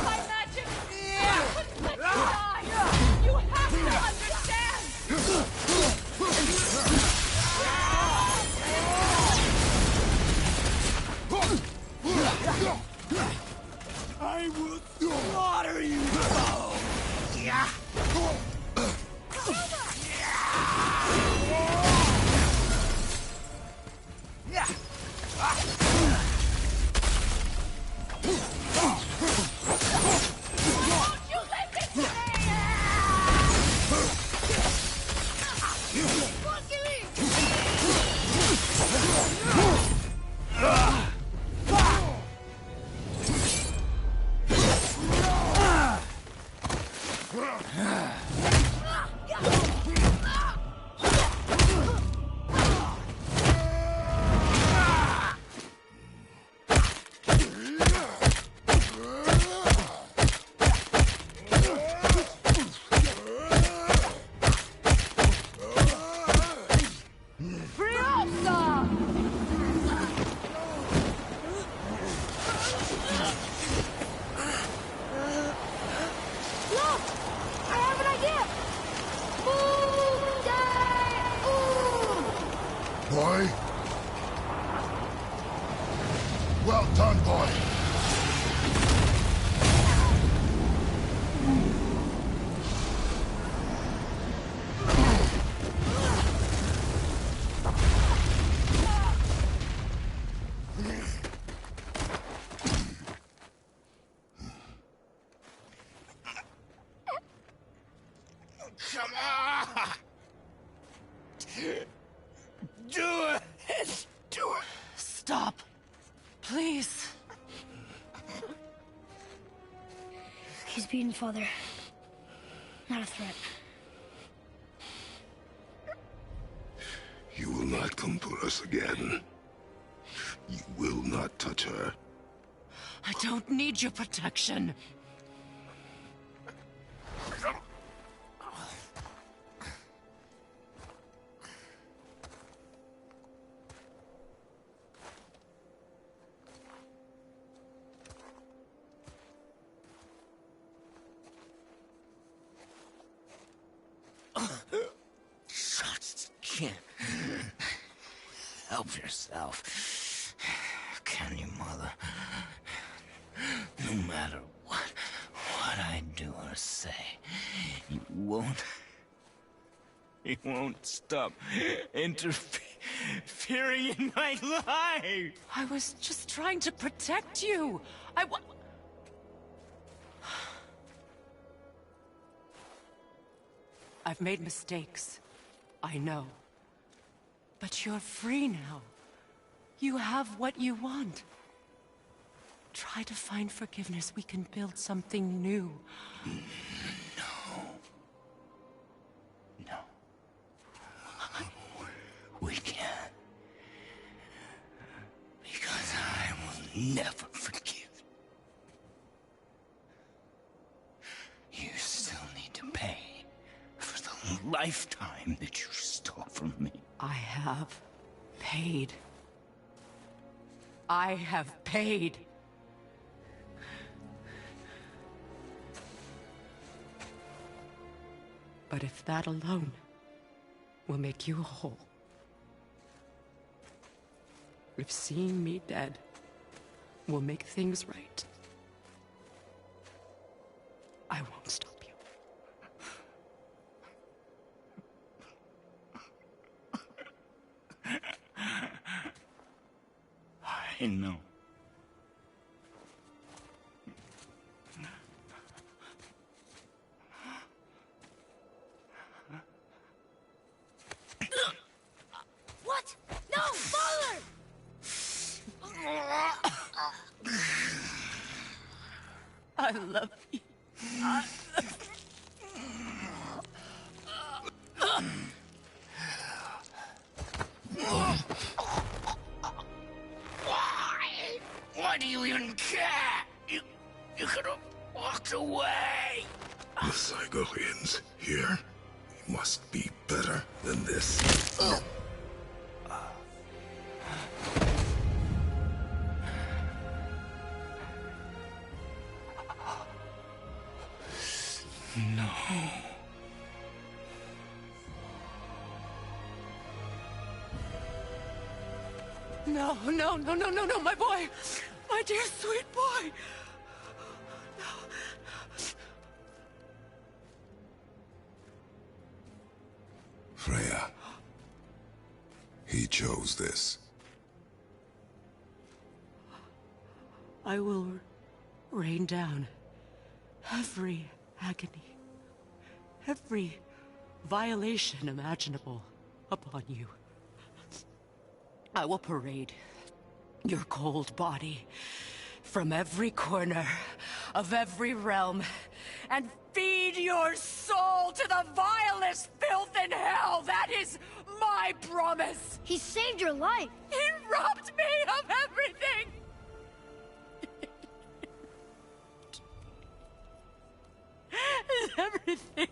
My magic! You have to understand! I will slaughter you both! Yeah! Boy? Well done, boy. Come on! Do it! Do it! Stop. Please. He's beaten, Father. Not a threat. You will not come for us again. You will not touch her. I don't need your protection. Just can't help yourself. Can you, Mother? No matter what I do or say, you won't stop interfering in my life. I was just trying to protect you. I've made mistakes. I know. But you're free now. You have what you want. Try to find forgiveness. We can build something new. No. We can't. Because I will never forgive. You still need to pay for the lifetime that you stole from me. I have paid. I have paid. But if that alone will make you whole, if seeing me dead will make things right, I won't stop you. I know. What? No! I love you. Why do you even care? You could have walked away. The cycle ends here. We must be better than this. No. No, my boy! My dear sweet boy! Freya. He chose this. I will rain down every agony, every violation imaginable upon you. I will parade your cold body from every corner of every realm and feed your soul to the vilest filth in hell. That is my promise. He saved your life. He robbed me of everything. Everything.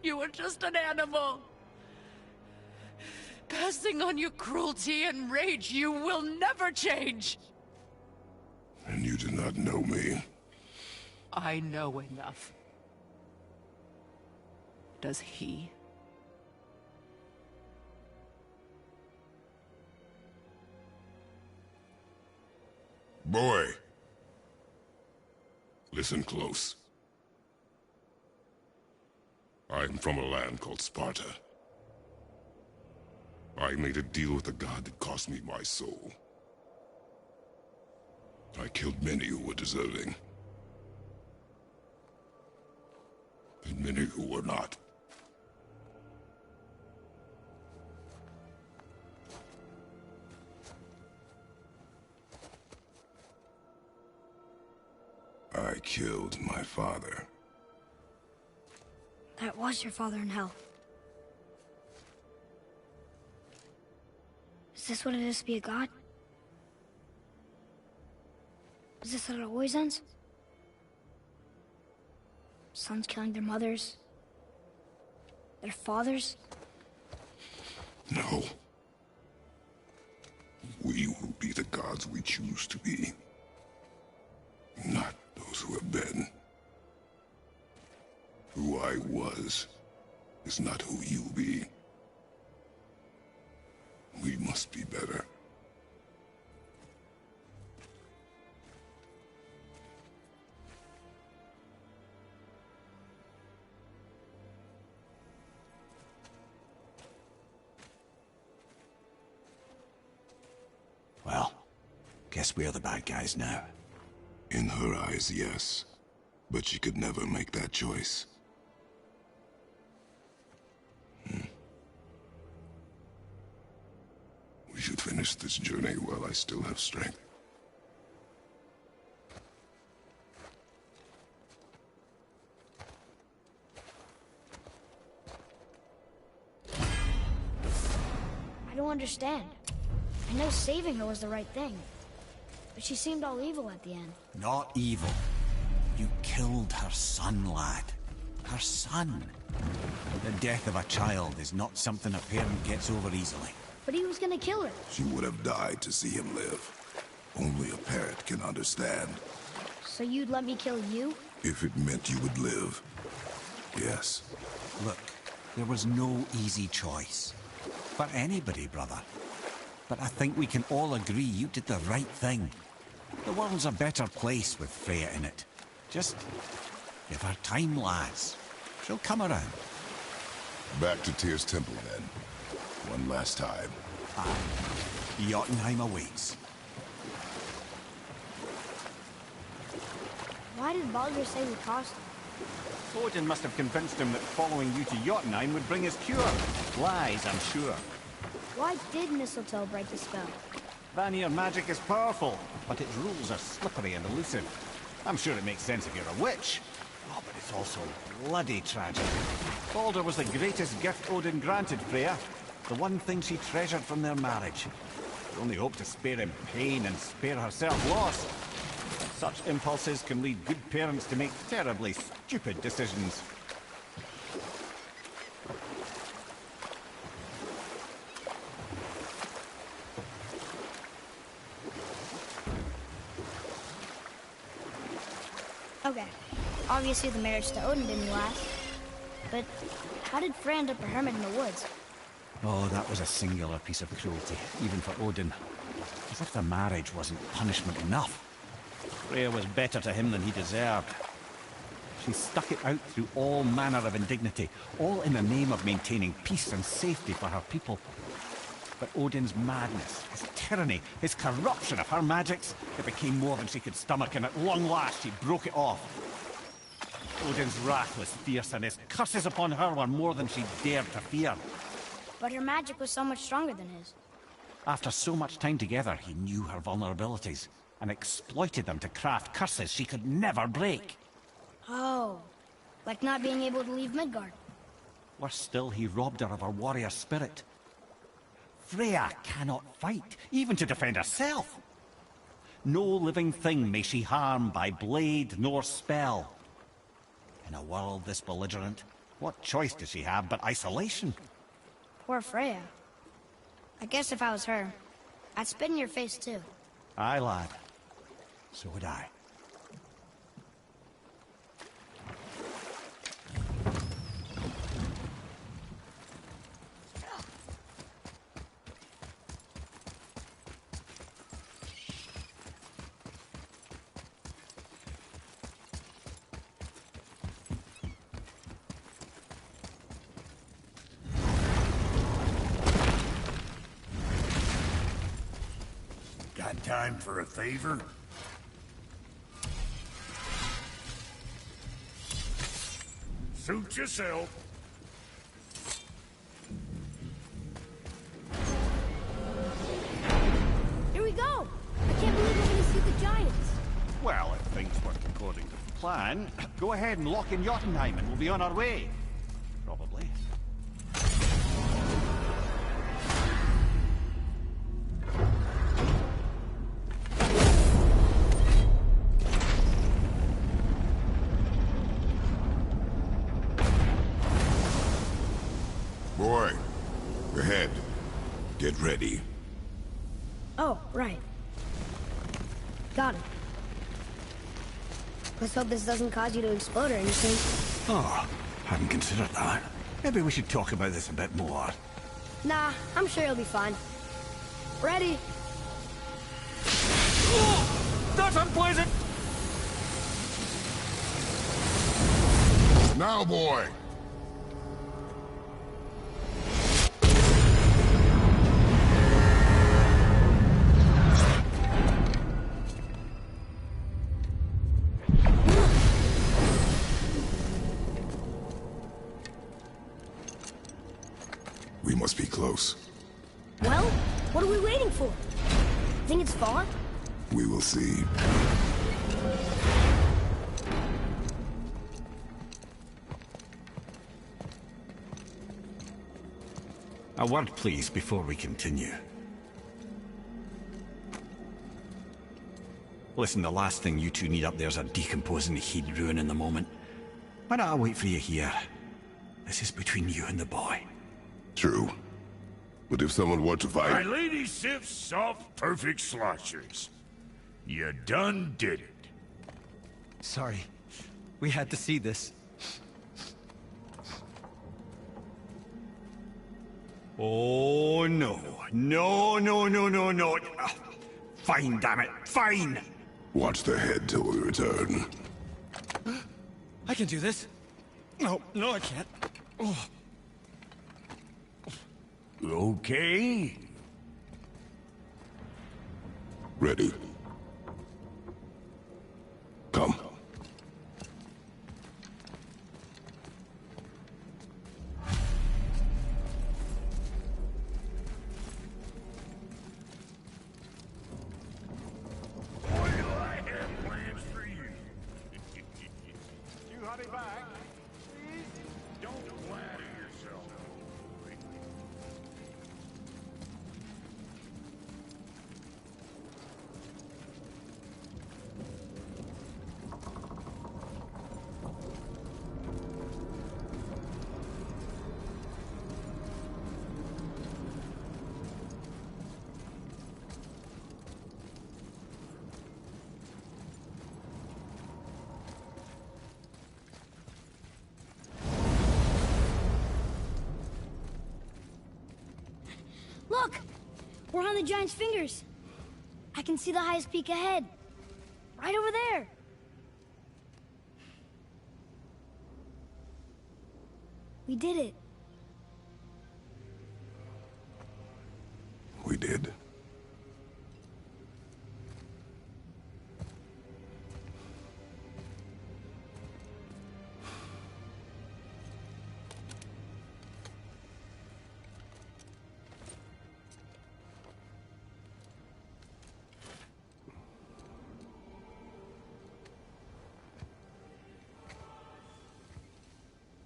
You were just an animal. Passing on your cruelty and rage, you will never change. And you do not know me. I know enough. Does he? Boy! Listen close. I'm from a land called Sparta. I made a deal with a god that cost me my soul. I killed many who were deserving. And many who were not. I killed my father. That was your father in hell. Is this what it is to be a god? Is this how it always ends? Sons killing their mothers? Their fathers? No. We will be the gods we choose to be. Not those who have been. Who I was is not who you'll be. We must be better. Well, guess we're the bad guys now. In her eyes, yes. But she could never make that choice. We should finish this journey while I still have strength. I don't understand. I know saving her was the right thing. But she seemed all evil at the end. Not evil. You killed her son, lad. Her son. The death of a child is not something a parent gets over easily. But he was gonna kill her. She would have died to see him live. Only a parent can understand. So you'd let me kill you? If it meant you would live. Yes. Look, there was no easy choice. For anybody, brother. But I think we can all agree you did the right thing. The world's a better place with Freya in it. Just give her time, lads. She'll come around. Back to Tyr's temple, then. One last time. Jotunheim awaits. Why did Baldur say we cost him? Odin must have convinced him that following you to Jotunheim would bring us cure. Lies, I'm sure. Why did Mistletoe break the spell? Vanir magic is powerful, but its rules are slippery and elusive. I'm sure it makes sense if you're a witch. Oh, but it's also bloody tragic. Baldur was the greatest gift Odin granted Freya. The one thing she treasured from their marriage. She only hoped to spare him pain and spare herself loss. Such impulses can lead good parents to make terribly stupid decisions. Okay, obviously the marriage to Odin didn't last. But how did Frey end up a hermit in the woods? Oh, that was a singular piece of cruelty, even for Odin. As if the marriage wasn't punishment enough. Freya was better to him than he deserved. She stuck it out through all manner of indignity, all in the name of maintaining peace and safety for her people. But Odin's madness, his tyranny, his corruption of her magics, it became more than she could stomach, and at long last she broke it off. Odin's wrath was fierce, and his curses upon her were more than she dared to fear. But her magic was so much stronger than his. After so much time together, he knew her vulnerabilities, and exploited them to craft curses she could never break. Oh, like not being able to leave Midgard. Worse still, he robbed her of her warrior spirit. Freya cannot fight, even to defend herself. No living thing may she harm by blade nor spell. In a world this belligerent, what choice does she have but isolation? Poor Freya. I guess if I was her, I'd spit in your face too. Aye, lad. So would I. Got time for a favor? Suit yourself. Here we go! I can't believe we're gonna see the giants. Well, if things work according to plan, go ahead and lock in Jotunheim and we'll be on our way. Probably. Boy, ahead. Get ready. Oh, right. Got it. Let's hope this doesn't cause you to explode or anything. Oh, hadn't considered that. Maybe we should talk about this a bit more. Nah, I'm sure you'll be fine. Ready? That's unpleasant! Now, boy! We must be close. Well, what are we waiting for? Think it's far? We will see. A word, please, before we continue. Listen, the last thing you two need up there is a decomposing heat ruin in the moment. Why don't I wait for you here? This is between you and the boy. True. But if someone were to My fight... lady Sif's soft, perfect sloshers. You done did it. Sorry. We had to see this. Oh, no. No, no, no, no, no. Fine, damn it. Fine! Watch the head till we return. I can do this. No, I can't. Oh. Okay. Ready. Come. We're on the giant's fingers. I can see the highest peak ahead. Right over there. We did it. We did.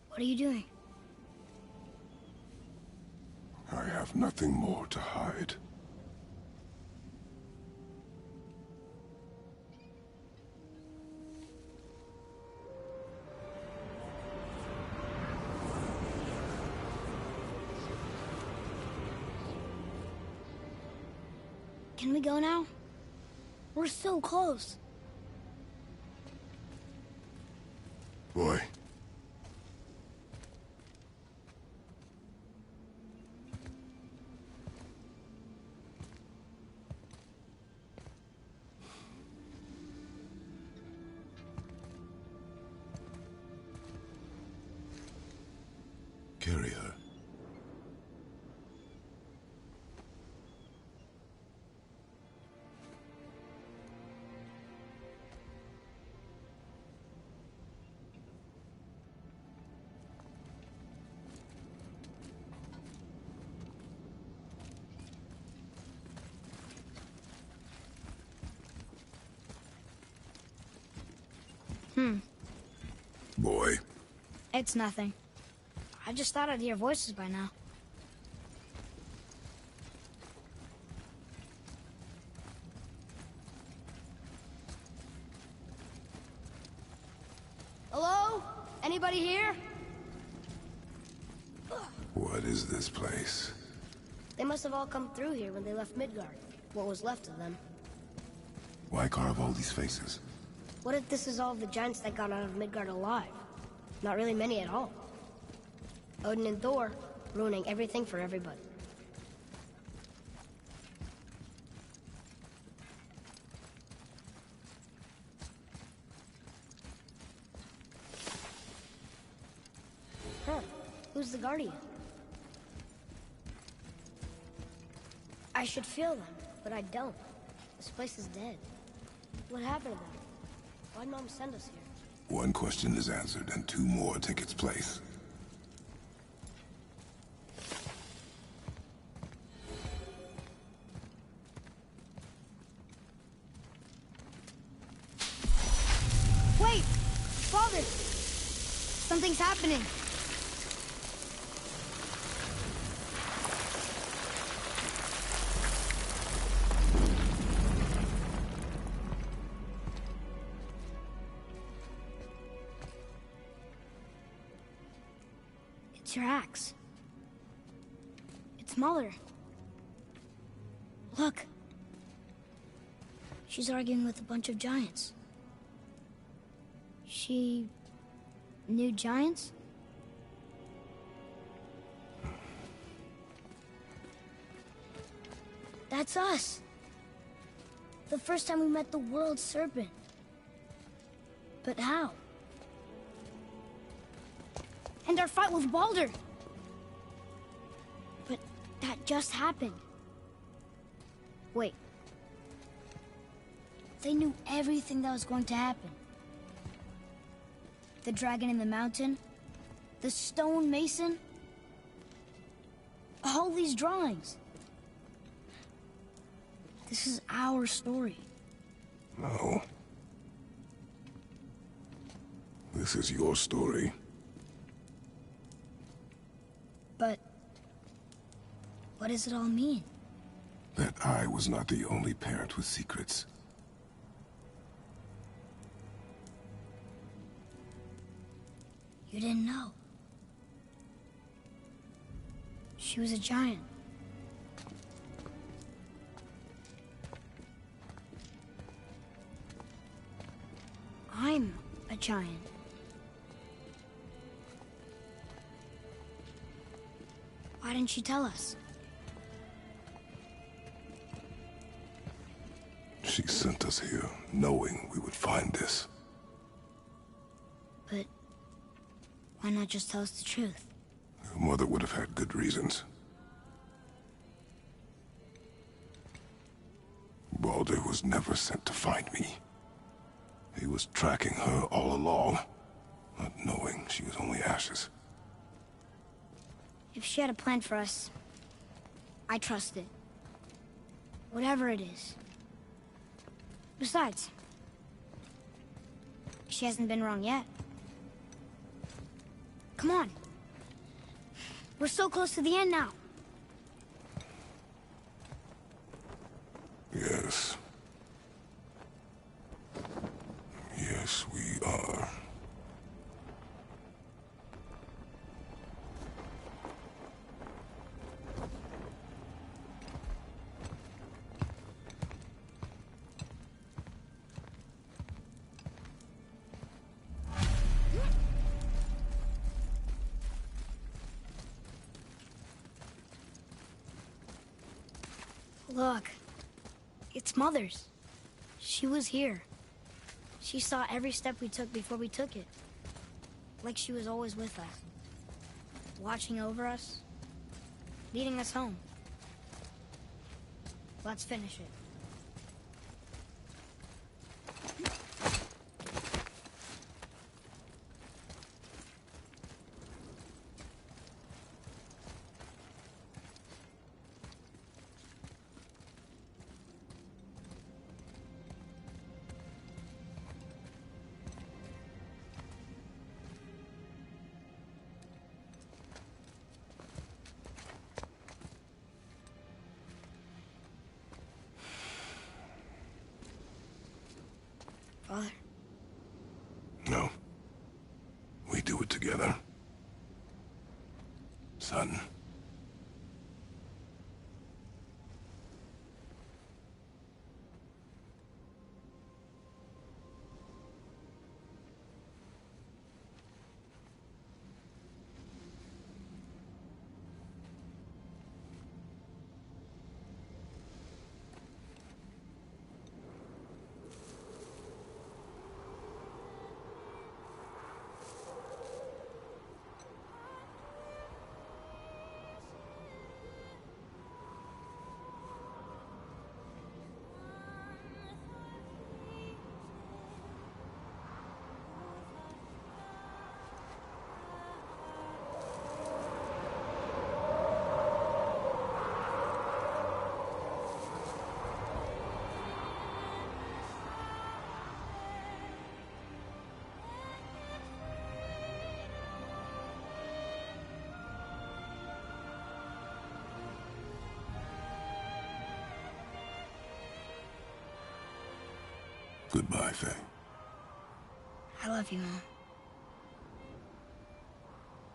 What are you doing? I have nothing more to hide. Can we go now? We're so close. Boy. Carry her. Boy. It's nothing. I just thought I'd hear voices by now. Hello? Anybody here? What is this place? They must have all come through here when they left Midgard. What was left of them. Why carve all these faces? What if this is all the giants that got out of Midgard alive? Not really many at all. Odin and Thor, ruining everything for everybody. Huh. Who's the Guardian? I should feel them, but I don't. This place is dead. What happened to them? Why'd Mom send us here? One question is answered, and two more take its place. Wait! Father! Something's happening. It's your axe. It's smaller. Look. She's arguing with a bunch of giants. She knew giants? That's us. The first time we met the world serpent. But how? And our fight with Baldur. But that just happened. Wait. They knew everything that was going to happen. The dragon in the mountain, the stone mason, all these drawings. This is our story. No. This is your story. But what does it all mean? That I was not the only parent with secrets. You didn't know. She was a giant. I'm a giant. Why didn't she tell us? us here, knowing we would find this. But why not just tell us the truth? Your mother would have had good reasons. Baldur was never sent to find me. He was tracking her all along, not knowing she was only ashes. If she had a plan for us, I trust it. Whatever it is. Besides, she hasn't been wrong yet. Come on. We're so close to the end now. Yes. Yes, we are. Look. It's Mother's. She was here. She saw every step we took before we took it. Like she was always with us. Watching over us. Leading us home. Let's finish it. Father? No. We do it together. Son. Goodbye, Faye. I love you, Mom.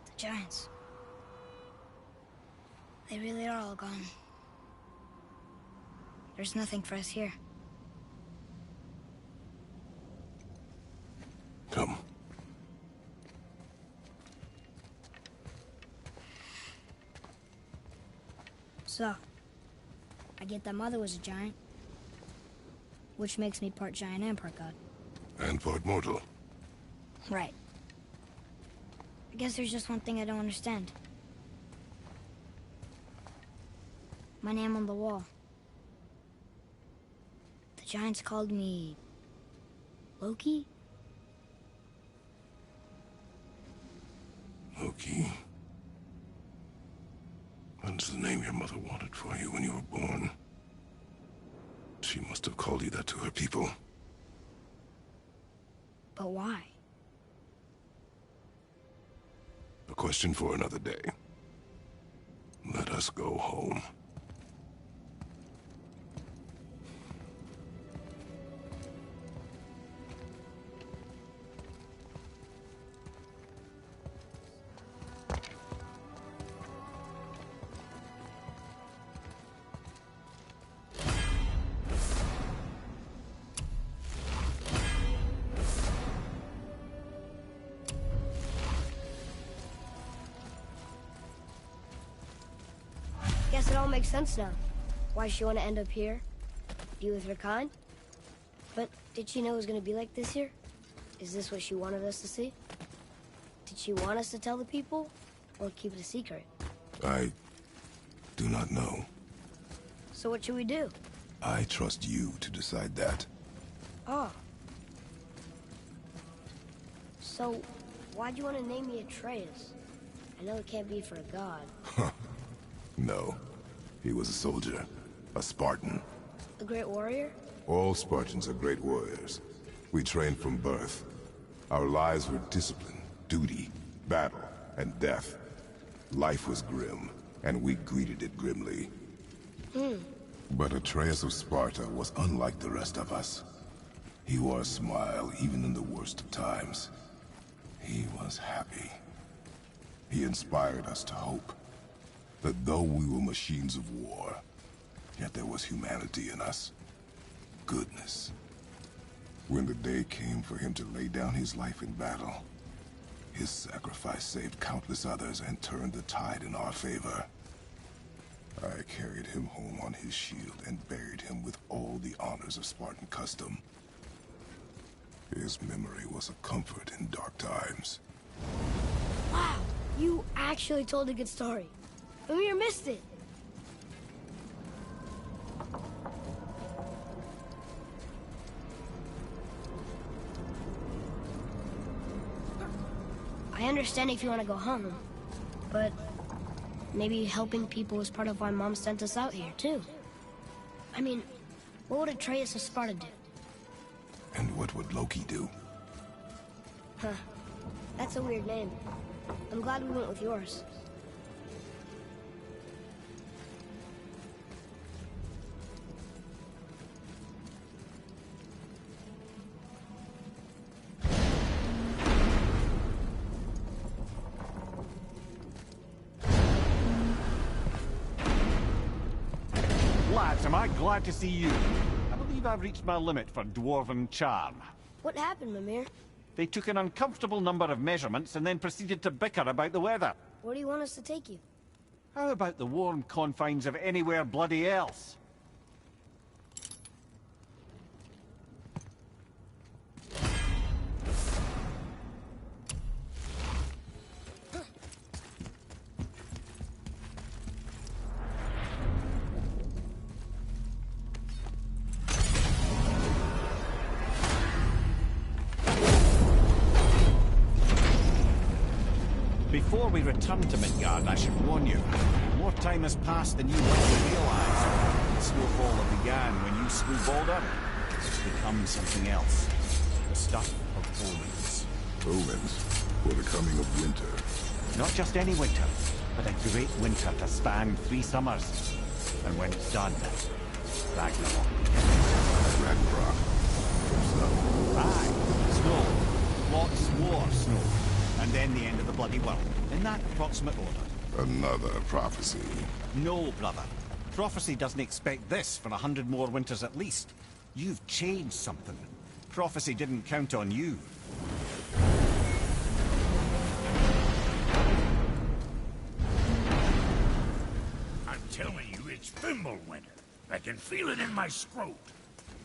The Giants. They really are all gone. There's nothing for us here. Come. So, I get that Mother was a giant. Which makes me part giant and part god. And part mortal. Right. I guess there's just one thing I don't understand. My name on the wall. The Giants called me... Loki? Loki. That's the name your mother wanted for you when you were born. She must have called you that to her people. But why? A question for another day. Let us go home. Guess it all makes sense now. Why she want to end up here? Be with her kind? Did she know it was gonna be like this here? Is this what she wanted us to see? Did she want us to tell the people, or keep it a secret? I do not know. So what should we do? I trust you to decide that. Oh. So, why'd you want to name me Atreus? I know it can't be for a god. No. He was a soldier. A Spartan. A great warrior? All Spartans are great warriors. We trained from birth. Our lives were discipline, duty, battle, and death. Life was grim, and we greeted it grimly. But Atreus of Sparta was unlike the rest of us. He wore a smile even in the worst of times. He was happy. He inspired us to hope that though we were machines of war, yet there was humanity in us. Goodness. When the day came for him to lay down his life in battle, his sacrifice saved countless others and turned the tide in our favor. I carried him home on his shield and buried him with all the honors of Spartan custom. His memory was a comfort in dark times. Wow, you actually told a good story. Amir missed it. I understand if you want to go home, but maybe helping people is part of why Mom sent us out here, too. I mean, what would Atreus of Sparta do? And what would Loki do? Huh. That's a weird name. I'm glad we went with yours. Lads, am I glad to see you. I believe I've reached my limit for dwarven charm. What happened, Mimir? They took an uncomfortable number of measurements and then proceeded to bicker about the weather. Where do you want us to take you? How about the warm confines of anywhere bloody else? Before we return to Midgard, I should warn you, more time has passed than you once realized. The snowfall that began when you slew Baldur has become something else. The stuff of omens. Omens for the coming of winter. Not just any winter, but a great winter to span 3 summers. And when it's done, Ragnarok. Ragnarok. Snow. Aye, snow. Lots more snow. And then the end of the bloody world, in that approximate order. Another prophecy. No, brother. Prophecy doesn't expect this for 100 more winters at least. You've changed something. Prophecy didn't count on you. I'm telling you, it's Fimbulwinter. I can feel it in my scrot.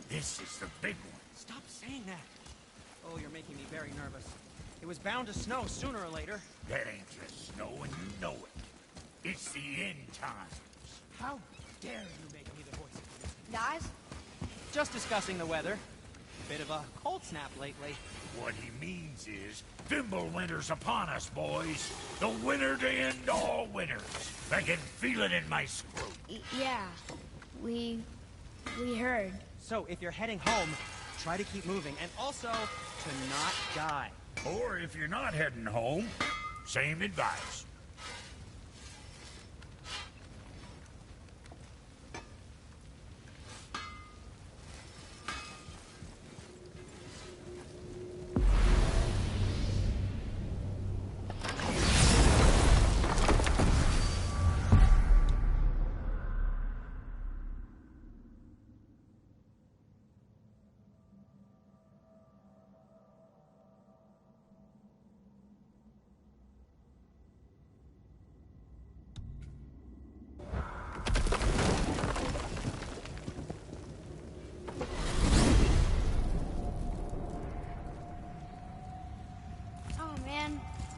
This is the big one. Stop saying that. Oh, you're making me very nervous. It was bound to snow sooner or later. That ain't just snow, and you know it. It's the end times. How dare you make me the voice of reason? Guys? Just discussing the weather. Bit of a cold snap lately. What he means is, Fimbulwinter's upon us, boys. The winter to end all winters. I can feel it in my scrot. Yeah. We heard. So, if you're heading home, try to keep moving, and also to not die. Or if you're not heading home, same advice.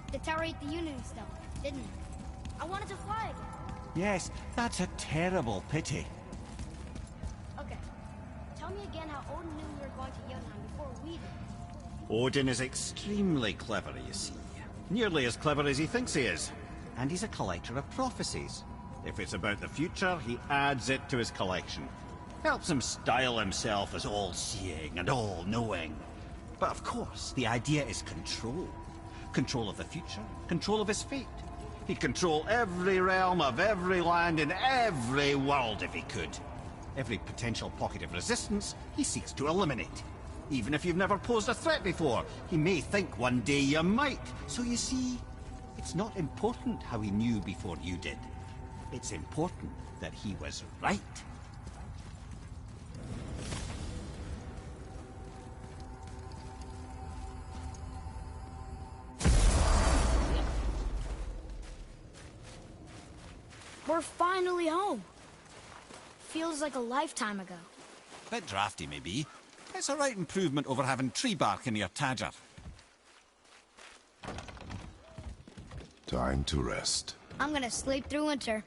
deteriorate the Union Stone, didn't it? I wanted to fly again. Yes, that's a terrible pity. Okay. Tell me again how Odin knew we were going to Jotunheim before we did. Odin is extremely clever, you see. Nearly as clever as he thinks he is. And he's a collector of prophecies. If it's about the future, he adds it to his collection. Helps him style himself as all-seeing and all-knowing. But of course, the idea is control. Control of the future, control of his fate. He'd control every realm of every land in every world if he could. Every potential pocket of resistance, he seeks to eliminate. Even if you've never posed a threat before, he may think one day you might. So you see, it's not important how he knew before you did. It's important that he was right. We're finally home. Feels like a lifetime ago. Bit drafty, maybe. It's a right improvement over having tree bark in your Tadger. Time to rest. I'm gonna sleep through winter.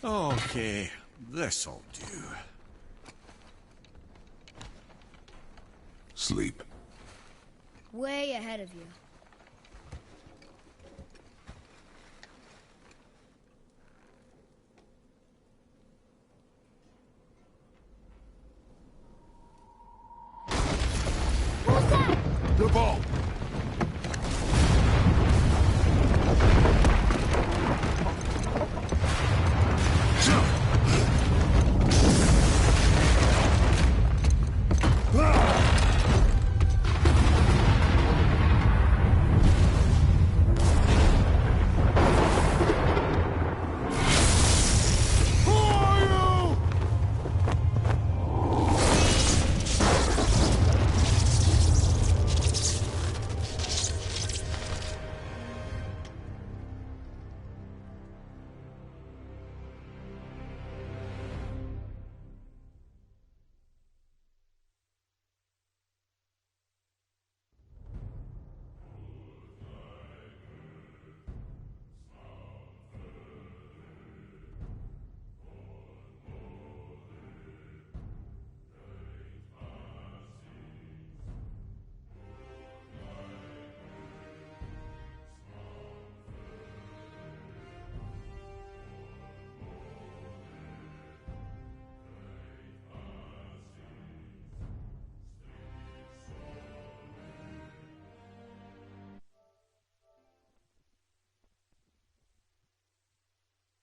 Okay, this'll do. Sleep. Way ahead of you. The ball!